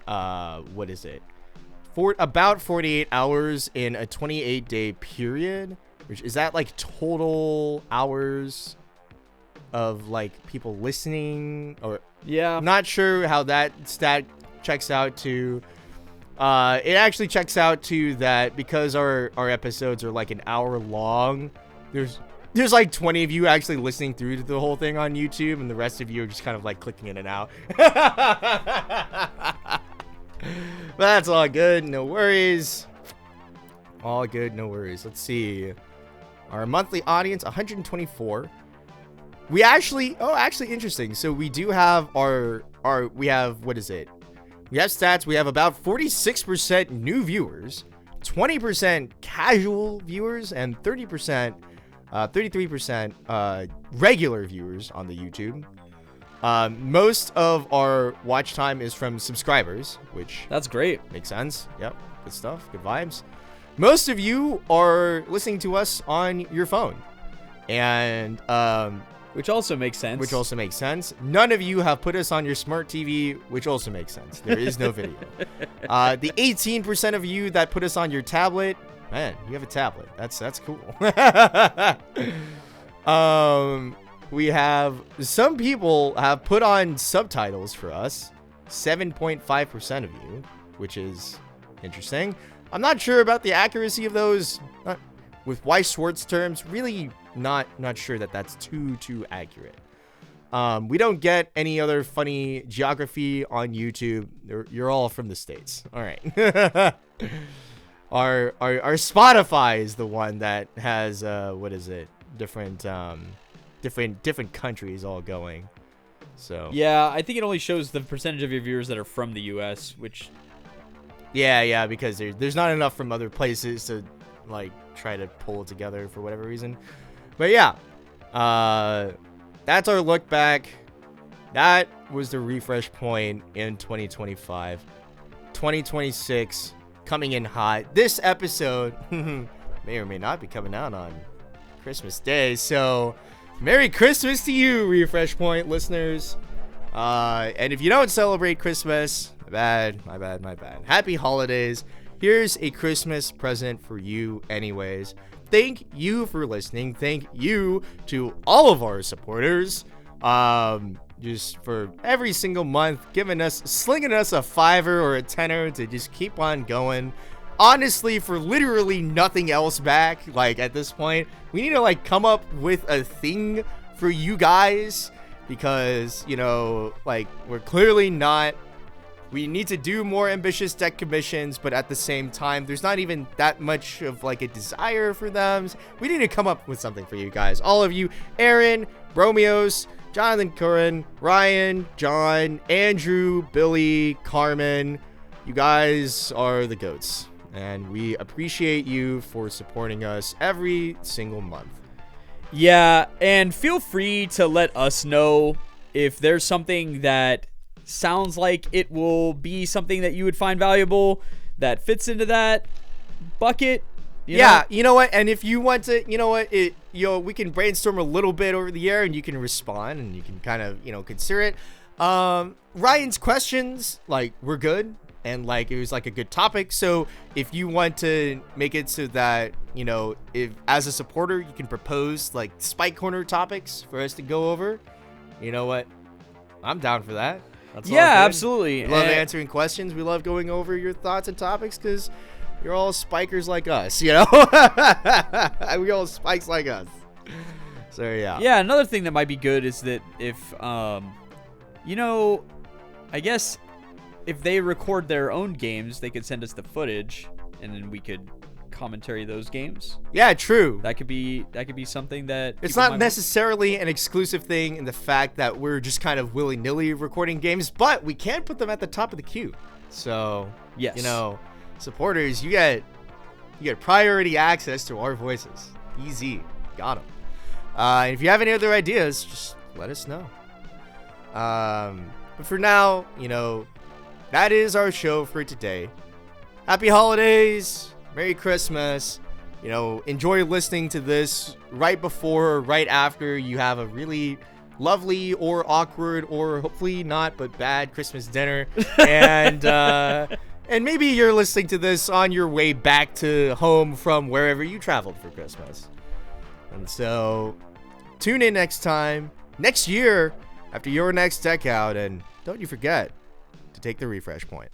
What is it? About 48 hours in a 28-day period. Which is that like total hours of like people listening? Or yeah, I'm not sure how that stat checks out to. It actually checks out to that because our episodes are like an hour long. There's like 20 of you actually listening through to the whole thing on YouTube, and the rest of you are just kind of like clicking in and out. But that's all good, no worries. All good, no worries. Let's see. Our monthly audience, 124. We actually interesting. So we do have we have, what is it? We have stats. We have about 46% new viewers, 20% casual viewers, and 33% regular viewers on the YouTube. Most of our watch time is from subscribers, which That's great. makes sense. Yep, good stuff, good vibes. Most of you are listening to us on your phone, and Which also makes sense. None of you have put us on your smart TV, which also makes sense. There is no video. The 18% of you that put us on your tablet, man, you have a tablet. That's cool. We have some people have put on subtitles for us. 7.5% of you, which is interesting. I'm not sure about the accuracy of those. With Weiss Schwarz terms, really not sure that that's too accurate. We don't get any other funny geography on YouTube. You're all from the States. All right. Our Spotify is the one that has what is it? Different countries all going. So Yeah, I think it only shows the percentage of your viewers that are from the U.S., which yeah, because there's not enough from other places to like try to pull it together for whatever reason. But yeah, that's our look back. That was the refresh point in 2025. 2026 coming in hot. This episode may or may not be coming out on Christmas Day, so Merry Christmas to you, refresh point listeners. And if you don't celebrate Christmas, my bad. Happy holidays. Here's a Christmas present for you anyways. Thank you for listening. Thank you to all of our supporters. Just for every single month slinging us a $5 or a $10 to just keep on going. Honestly, for literally nothing else back, like at this point, we need to like come up with a thing for you guys, because, you know, like we're clearly not. We need to do more ambitious deck commissions, but at the same time, there's not even that much of like a desire for them. We need to come up with something for you guys. All of you, Aaron, Bromyos, Jonathan Curran, Ryan, John, Andrew, Billy, Carmen, you guys are the GOATs. And we appreciate you for supporting us every single month. Yeah, and feel free to let us know if there's something that sounds like it will be something that you would find valuable that fits into that bucket. You know? You know what? And if you want to, you know what, we can brainstorm a little bit over the air, and you can respond, and you can kind of, consider it. Ryan's questions, like, were good, and like it was like a good topic. So if you want to make it so that, if as a supporter you can propose like Spike Corner topics for us to go over, you know what? I'm down for that. That's all good. Absolutely. We love answering questions. We love going over your thoughts and topics because you're all spikers like us, we all spikes like us. So yeah. Yeah, another thing that might be good is that if, I guess if they record their own games, they could send us the footage, and then we could commentary those games. Yeah, true. That could be something that it's not necessarily an exclusive thing in the fact that we're just kind of willy-nilly recording games, but we can put them at the top of the queue. So, yes. Supporters, you get priority access to our voices. Easy. Got them. If you have any other ideas, just let us know. But for now, that is our show for today. Happy holidays. Merry Christmas. Enjoy listening to this right before or right after you have a really lovely or awkward or hopefully not but bad Christmas dinner. And maybe you're listening to this on your way back to home from wherever you traveled for Christmas. And so tune in next year after your next deck out, and don't you forget to take the refresh point.